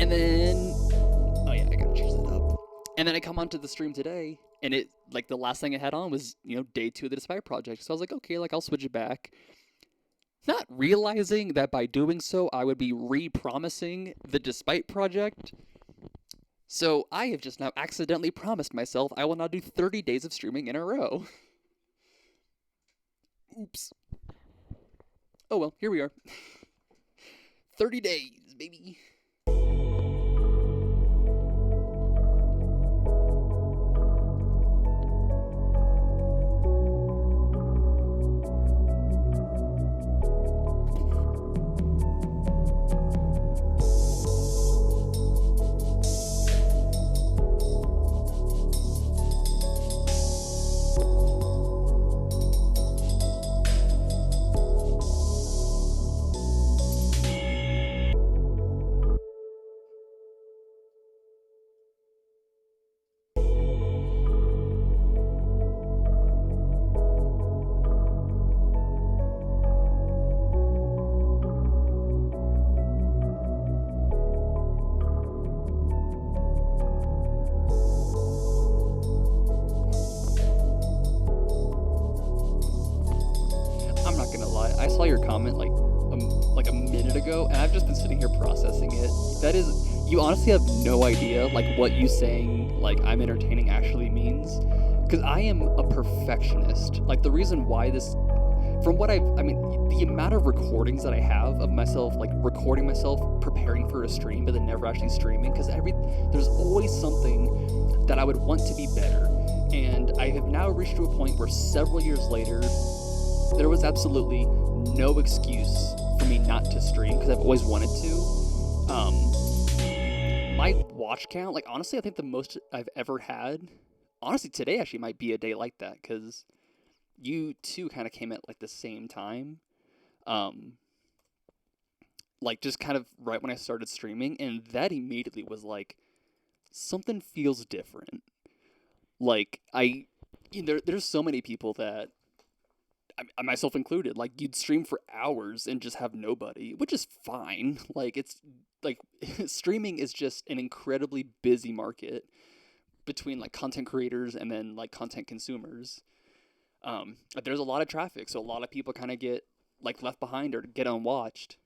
And then, oh yeah, I gotta change that up. And then I come onto the stream today, and it, like, the last thing I had on was, day 2 of the Despite project. So I was like, okay, like, I'll switch it back. Not realizing that by doing so, I would be re-promising the Despite project. So I have just now accidentally promised myself I will now do 30 days of streaming in a row. Oops. Oh well, here we are. 30 days, baby. I saw your comment like a minute ago, and I've just been sitting here processing it. That is, you honestly have no idea like what you saying like I'm entertaining actually means, because I am a perfectionist. Like, the reason why this, from what the amount of recordings that I have of myself, like recording myself preparing for a stream but then never actually streaming, because there's always something that I would want to be better, and I have now reached to a point where several years later, there was absolutely no excuse for me not to stream because I've always wanted to. My watch count, like, honestly, I think the most I've ever had, honestly, today actually might be a day like that, because you two kind of came at like the same time. Like, just kind of right when I started streaming, and that immediately was like, something feels different. Like, there's so many people that, I myself included, like, you'd stream for hours and just have nobody, which is fine. Like, it's like streaming is just an incredibly busy market between like content creators and then like content consumers. There's a lot of traffic, so a lot of people kind of get like left behind or get unwatched.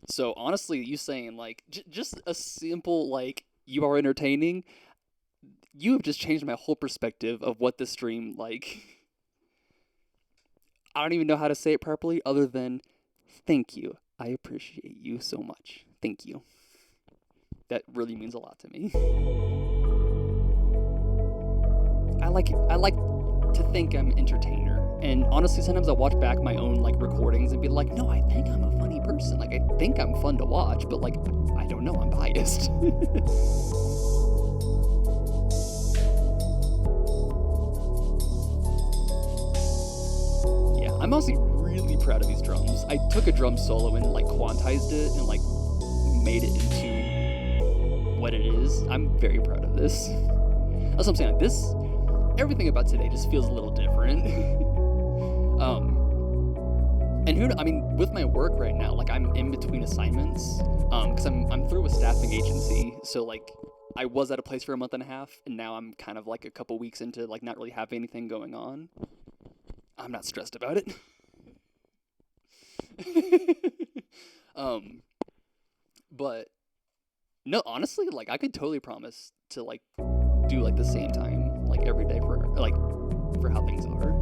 So honestly, you saying like just a simple like you are entertaining, you have just changed my whole perspective of what the stream like. I don't even know how to say it properly other than thank you. I appreciate you so much. Thank you. That really means a lot to me. I like to think I'm an entertainer. And honestly, sometimes I watch back my own like recordings and be like, no, I think I'm a funny person. Like, I think I'm fun to watch, but like, I don't know, I'm biased. I'm honestly really proud of these drums. I took a drum solo and like quantized it and like made it into what it is. I'm very proud of this. That's what I'm saying. Like, everything about today just feels a little different. And I mean, with my work right now, like I'm in between assignments, because I'm through a staffing agency, so like I was at a place for a month and a half, and now I'm kind of like a couple weeks into like not really having anything going on. I'm not stressed about it. But no, honestly, like I could totally promise to like do like the same time like every day for how things are.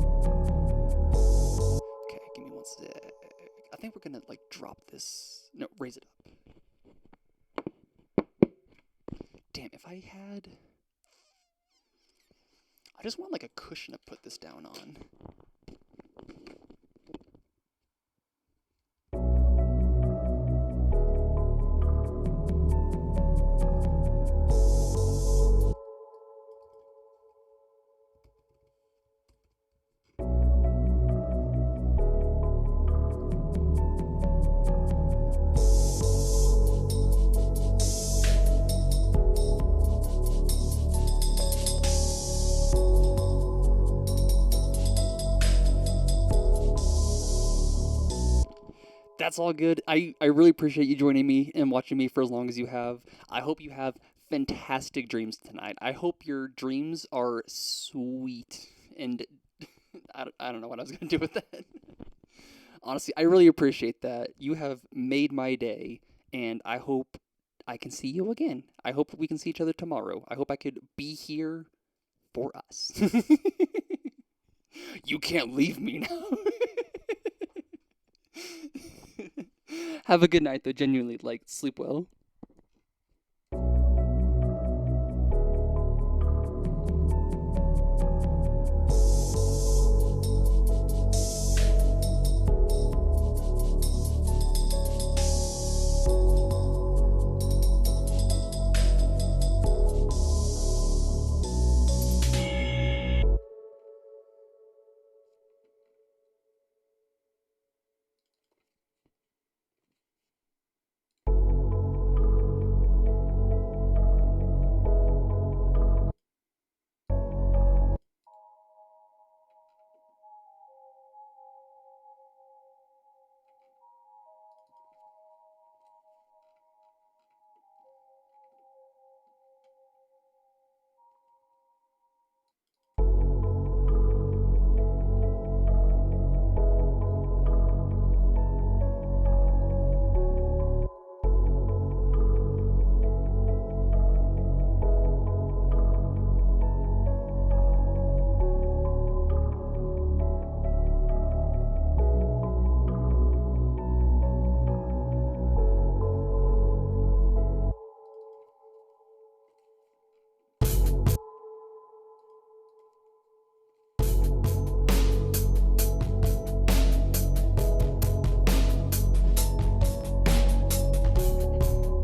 Okay, give me one sec. I think we're gonna like drop this. No, raise it up. Damn, if I had, I just want like a cushion to put this down on. That's all good. I really appreciate you joining me and watching me for as long as you have. I hope you have fantastic dreams tonight. I hope your dreams are sweet. And I don't know what I was going to do with that. Honestly, I really appreciate that. You have made my day, and I hope I can see you again. I hope we can see each other tomorrow. I hope I could be here for us. You can't leave me now. Have a good night, though. Genuinely, like, sleep well.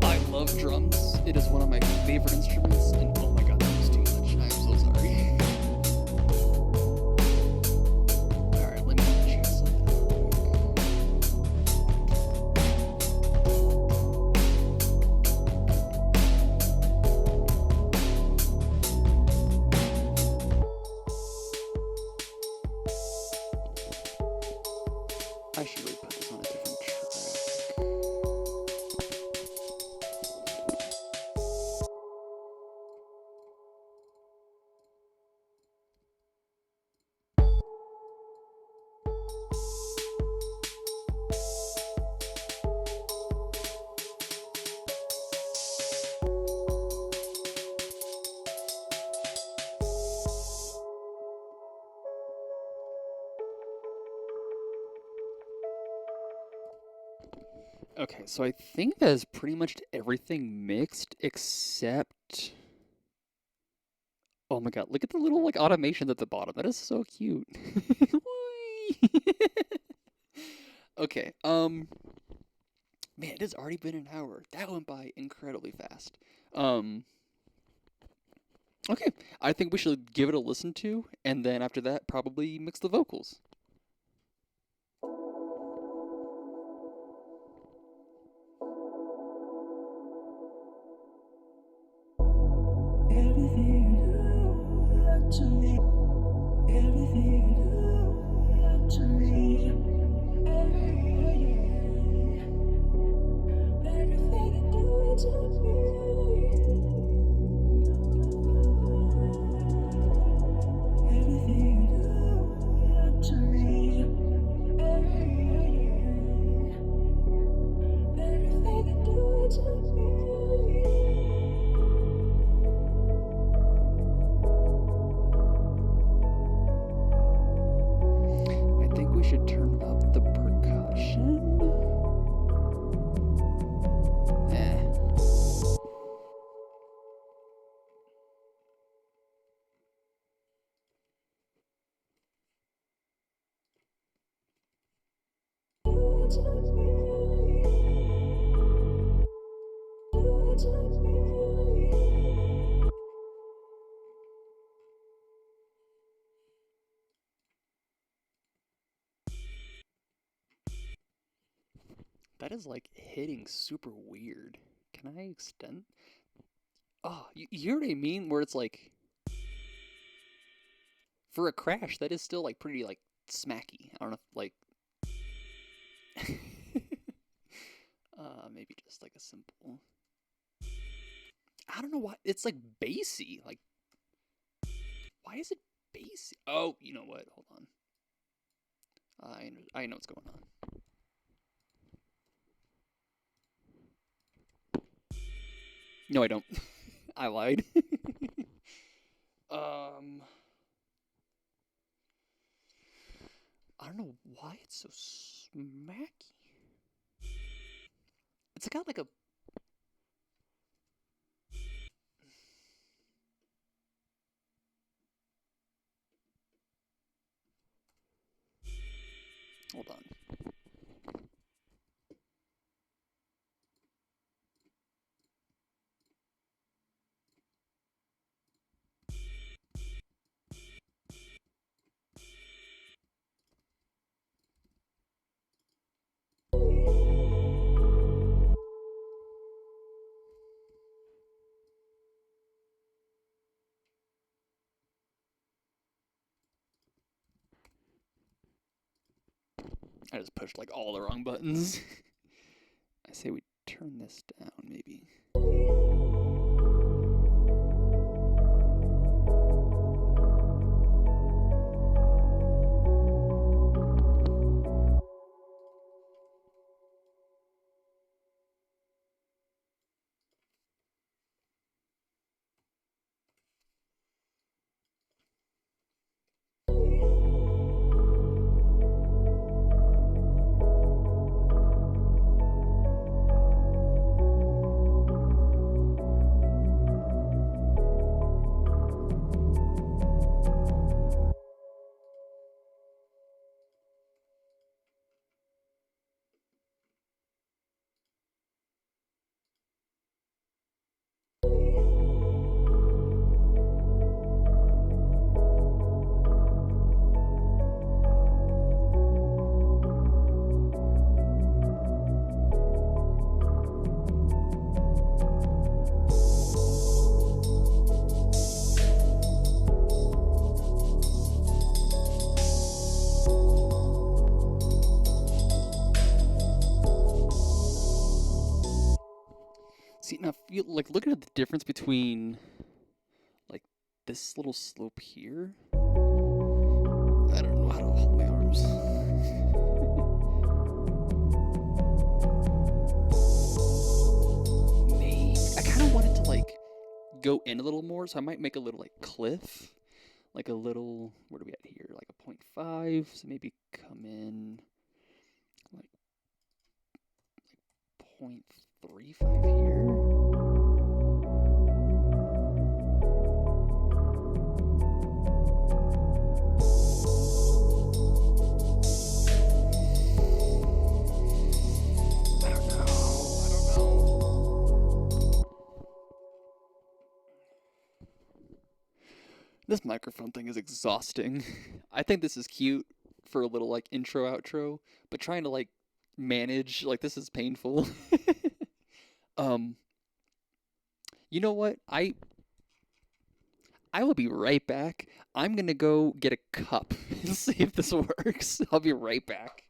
I love drums. It is one of my favorite instruments, and oh my god, that was too much. I'm so sorry. Alright, let me check something I should really put this on a different track. Okay, so I think that is pretty much everything mixed except. Oh my god, look at the little like automation at the bottom. That is so cute. Okay, man, it has already been an hour. That went by incredibly fast. Um, okay, I think we should give it a listen to, and then after that, probably mix the vocals. I think we should turn up the percussion. That is like hitting super weird. Can I extend? Oh, you hear what I mean? Where it's like, for a crash, that is still like pretty like smacky. I don't know, if, like, maybe just like a simple. I don't know why it's like bassy. Like, why is it bassy? Oh, you know what? Hold on. I know what's going on. No, I don't. I lied. I don't know why it's so smacky. It's got like a. Hold on. I just pushed like all the wrong buttons. I say we turn this down, maybe. See, now feel like looking at the difference between like this little slope here. I don't know how to hold my arms. Maybe I kind of want it to like go in a little more, so I might make a little like cliff, like a little. What are we at here? Like a 0.5. So maybe come in like 0.35 here. This microphone thing is exhausting. I think this is cute for a little like intro outro, but trying to like manage like this is painful. um you know what? I will be right back. I'm gonna go get a cup and see if this works. I'll be right back.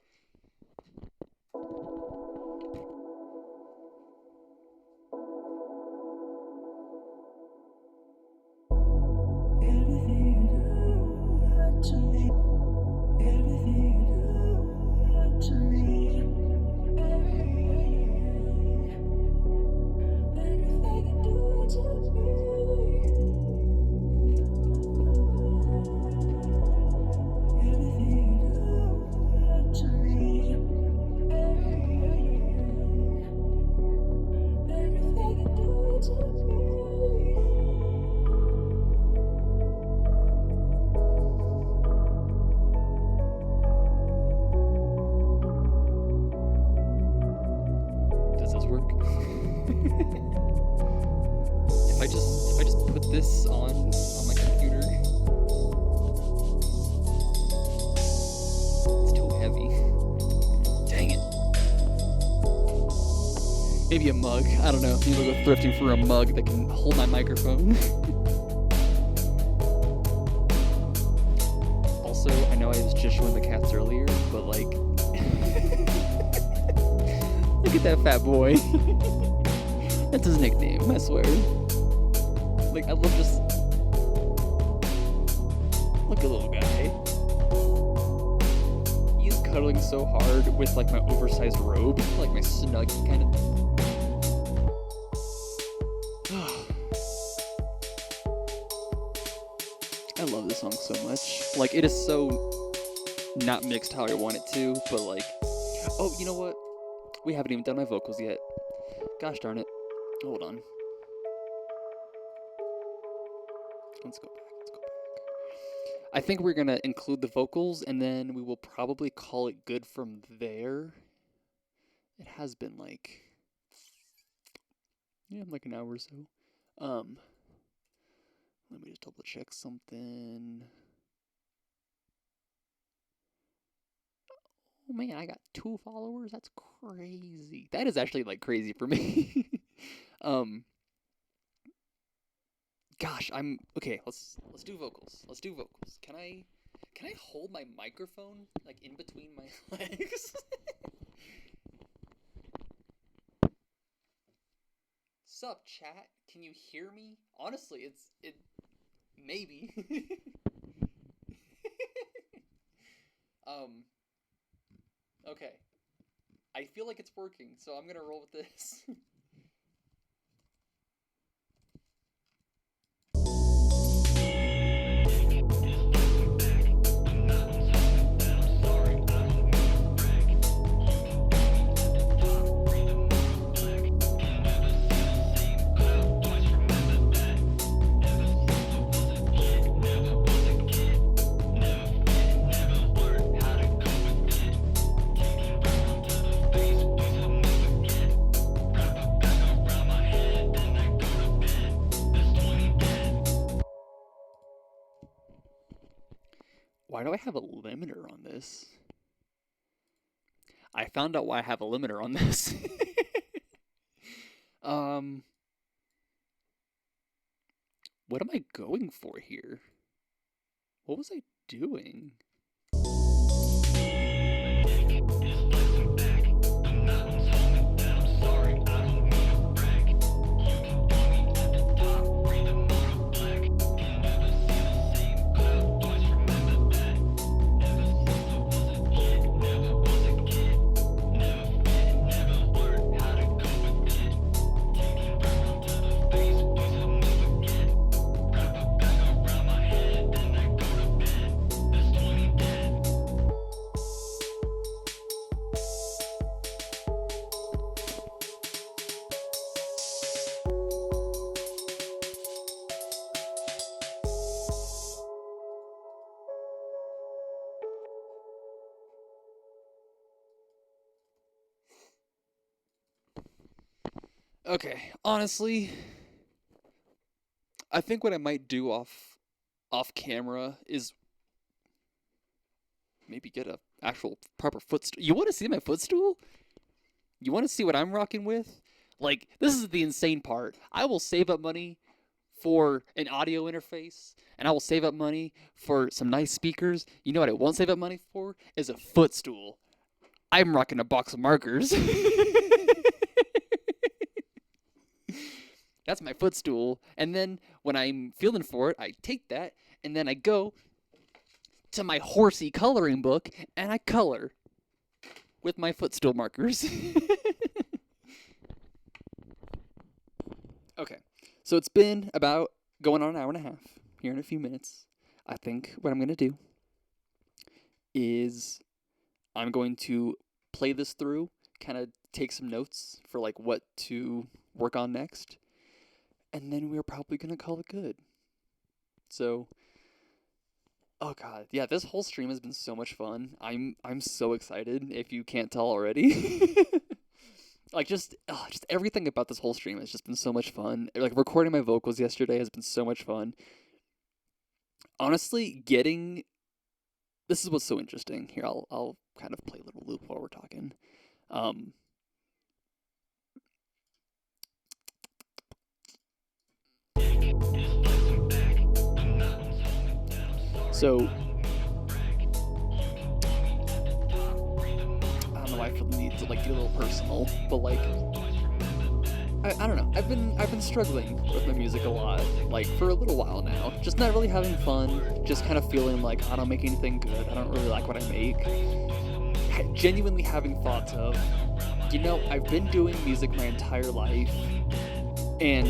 Does this work? If I just put this on my computer, it's too heavy. Dang it. Maybe a mug. I don't know. Maybe I'll go thrifting for a mug that can hold my microphone. Also, I know I was just showing the cats earlier, but like, look at that fat boy. That's his nickname, I swear. Like, I love just... Look at the little guy. He's cuddling so hard with, like, my oversized robe. Like, my snug kind of... I love this song so much. Like, it is so not mixed how I want it to, but, like... Oh, you know what? We haven't even done my vocals yet. Gosh darn it. Hold on. Let's go back. I think we're gonna include the vocals, and then we will probably call it good from there. It has been like... Yeah, like an hour or so. Let me just double check something. Oh man, I got 2 followers? That's crazy. That is actually like crazy for me. Gosh, okay, let's do vocals. Let's do vocals. Can I hold my microphone like in between my legs? Sup, chat? Can you hear me? Honestly, it maybe. Okay. I feel like it's working, so I'm gonna roll with this. Why do I have a limiter on this? I found out why I have a limiter on this. What am I going for here? What was I doing? Okay, honestly, I think what I might do off camera is maybe get a actual proper footstool. You want to see my footstool? You want to see what I'm rocking with? Like, this is the insane part. I will save up money for an audio interface, and I will save up money for some nice speakers. You know what I won't save up money for? Is a footstool. I'm rocking a box of markers. That's my footstool. And then when I'm feeling for it, I take that, and then I go to my horsey coloring book, and I color with my footstool markers. Okay, so it's been about going on an hour and a half here in a few minutes. I think what I'm going to do is I'm going to play this through, kind of take some notes for like what to work on next, and then we're probably going to call it good. So, oh god, yeah, this whole stream has been so much fun. I'm so excited, if you can't tell already. Like, just everything about this whole stream has just been so much fun. Like, recording my vocals yesterday has been so much fun. Honestly, this is what's so interesting. Here, I'll kind of play a little loop while we're talking. So, I don't know why I feel the need to like get a little personal, but like, I don't know. I've been struggling with my music a lot, like for a little while now. Just not really having fun. Just kind of feeling like I don't make anything good. I don't really like what I make. Genuinely having thoughts of, I've been doing music my entire life, and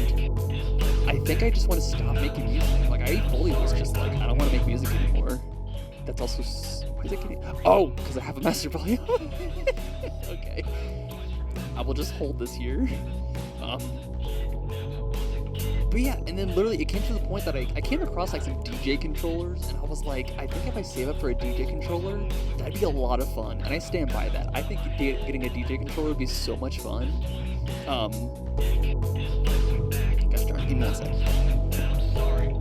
I think I just want to stop making music. Like, I fully was just like, I don't want to make music anymore. That's also... Why is it getting... Oh, because I have a master volume. Okay. I will just hold this here. But yeah, and then literally it came to the point that I came across like some DJ controllers, and I was like, I think if I save up for a DJ controller, that'd be a lot of fun, and I stand by that. I think getting a DJ controller would be so much fun. Gosh darn, give me 1 second. Sorry.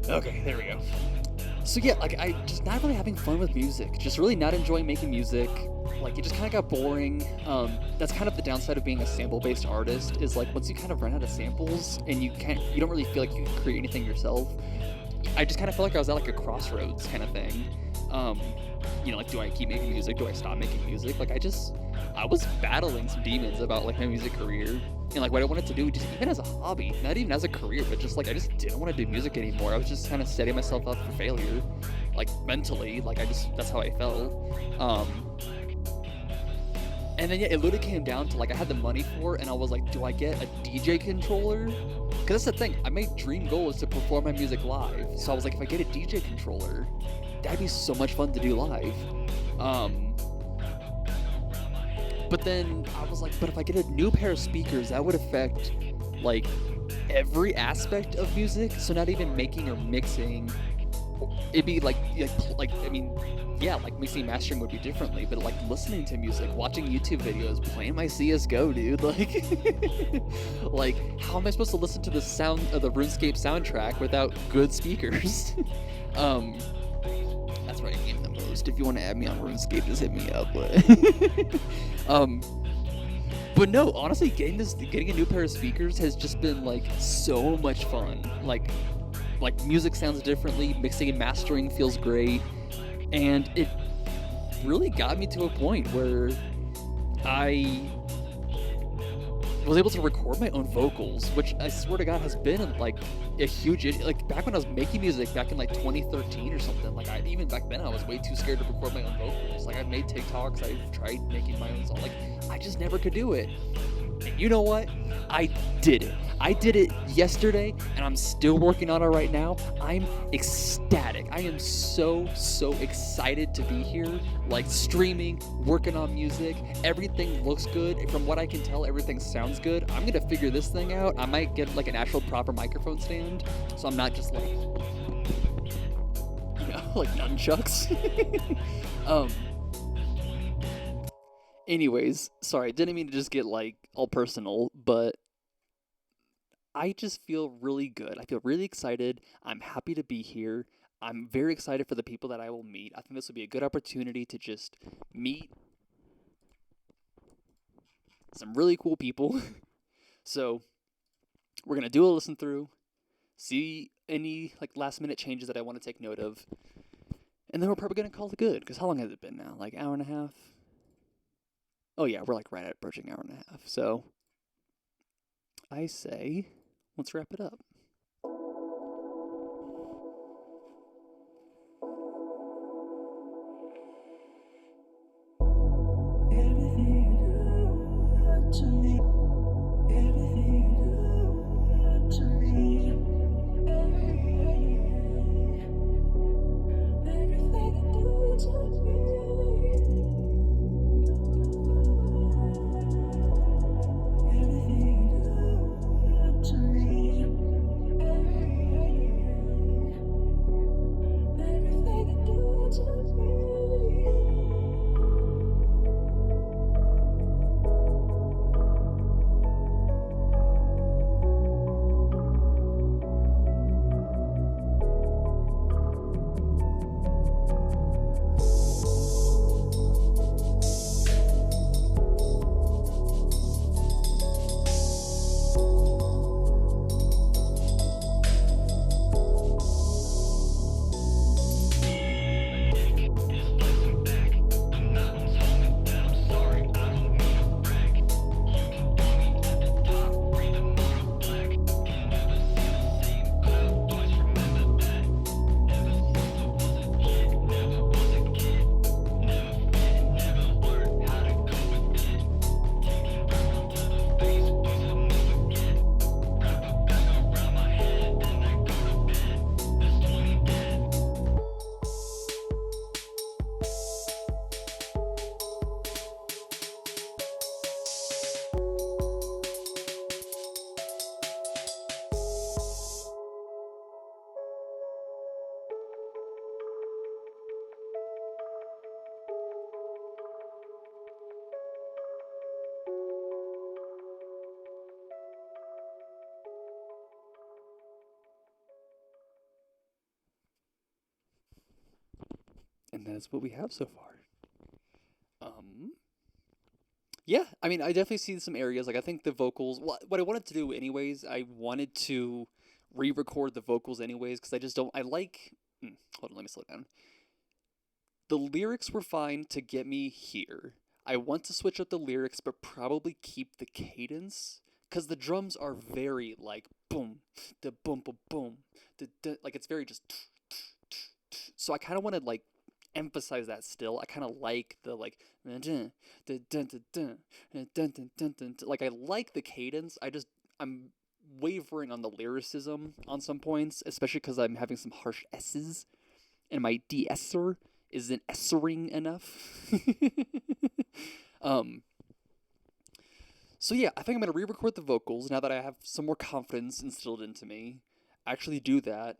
Okay, there we go. So yeah, like, I just not really having fun with music. Just really not enjoying making music. Like, it just kind of got boring. That's kind of the downside of being a sample-based artist, is like, once you kind of run out of samples and you don't really feel like you can create anything yourself. I just kind of felt like I was at like a crossroads kind of thing. Like, do I keep making music? Do I stop making music? Like, I was battling some demons about like my music career and like what I wanted to do, just even as a hobby, not even as a career, but just like I just didn't want to do music anymore. I was just kind of setting myself up for failure, like mentally. Like, that's how I felt. And then yeah, it literally came down to like I had the money for it, and I was like, do I get a DJ controller? Because that's the thing. My dream goal is to perform my music live. So I was like, if I get a DJ controller, that'd be so much fun to do live. But then I was like, but if I get a new pair of speakers, that would affect like every aspect of music. So not even making or mixing. It'd be like I mean, yeah, like mixing and mastering would be differently, but like listening to music, watching YouTube videos, playing my CS:GO, dude, like, like how am I supposed to listen to the sound of the RuneScape soundtrack without good speakers? That's where I game the most. If you want to add me on RuneScape, just hit me up. But no, honestly, getting a new pair of speakers has just been like so much fun. Like music sounds differently, mixing and mastering feels great, and it really got me to a point where I was able to record my own vocals, which I swear to God has been like a huge issue. Like back when I was making music back in like 2013 or something, like even back then I was way too scared to record my own vocals. Like I've made TikToks, I've tried making my own song, like I just never could do it. And you know what? I did it. I did it yesterday, and I'm still working on it right now. I'm ecstatic. I am so excited to be here, like streaming, working on music. Everything looks good. From what I can tell, everything sounds good. I'm gonna figure this thing out. I might get like an actual proper microphone stand, so I'm not just like, like nunchucks. Anyways, sorry, didn't mean to just get like all personal, but I just feel really good. I feel really excited. I'm happy to be here. I'm very excited for the people that I will meet. I think this will be a good opportunity to just meet some really cool people. So, we're going to do a listen through, see any like last minute changes that I want to take note of, and then we're probably going to call it good because how long has it been now? Like hour and a half? Oh yeah, we're like right at approaching hour and a half. So, I say let's wrap it up. And that's what we have so far. Um, yeah, I mean, I definitely see some areas. Like, I think the vocals, what I wanted to do, anyways, I wanted to re record the vocals, anyways, because I just don't, I like, hold on, let me slow down. The lyrics were fine to get me here. I want to switch up the lyrics, but probably keep the cadence. Because the drums are very, like, boom, the boom, boom, boom, like, it's very just. So I kind of want to, like, emphasize that still. I kind of like the like like I like the cadence. I'm wavering on the lyricism on some points, especially because I'm having some harsh S's and my de-esser isn't essering enough. um so yeah, I think I'm gonna re-record the vocals now that I have some more confidence instilled into me. Actually do that.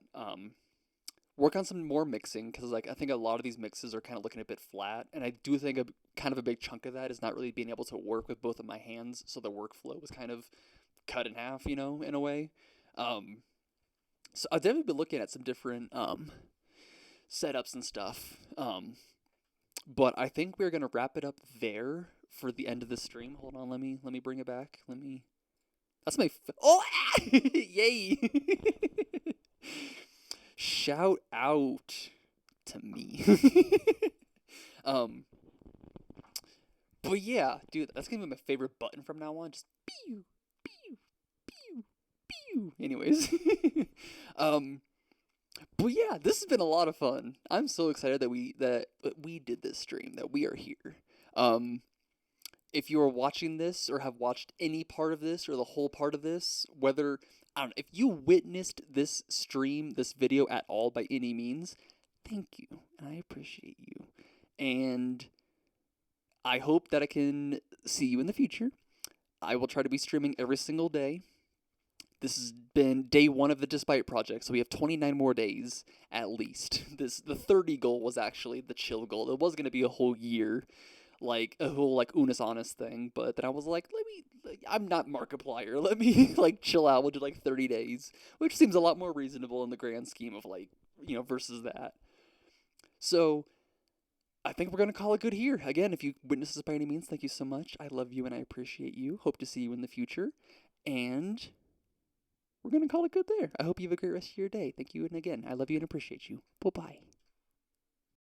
Work on some more mixing because like I think a lot of these mixes are kind of looking a bit flat, and I do think a kind of a big chunk of that is not really being able to work with both of my hands, so the workflow was kind of cut in half, you know, in a way. Um, so I've definitely been looking at some different setups and stuff. But I think we're gonna wrap it up there for the end of the stream. Hold on, let me bring it back. Let me. That's my. Oh, yay! Shout out to me. um, but yeah, dude, that's gonna be my favorite button from now on. Just pew, pew, pew, pew. Anyways, um, but yeah, this has been a lot of fun. I'm so excited that we did this stream, that we are here. Um, if you are watching this or have watched any part of this or the whole part of this, whether I don't know, if you witnessed this stream, this video at all by any means, thank you. And I appreciate you. And I hope that I can see you in the future. I will try to be streaming every single day. This has been day 1 of the Despite project, so we have 29 more days at least. The 30 goal was actually the chill goal. It was going to be a whole year like a whole like Unis Honest thing. But then I was like, I'm not Markiplier. Let me like chill out. We'll do like 30 days, which seems a lot more reasonable in the grand scheme of like, versus that. So I think we're gonna call it good here. Again, if you witness this by any means, thank you so much. I love you and I appreciate you. Hope to see you in the future. And we're gonna call it good there. I hope you have a great rest of your day. Thank you, and again, I love you and appreciate you. Bye bye.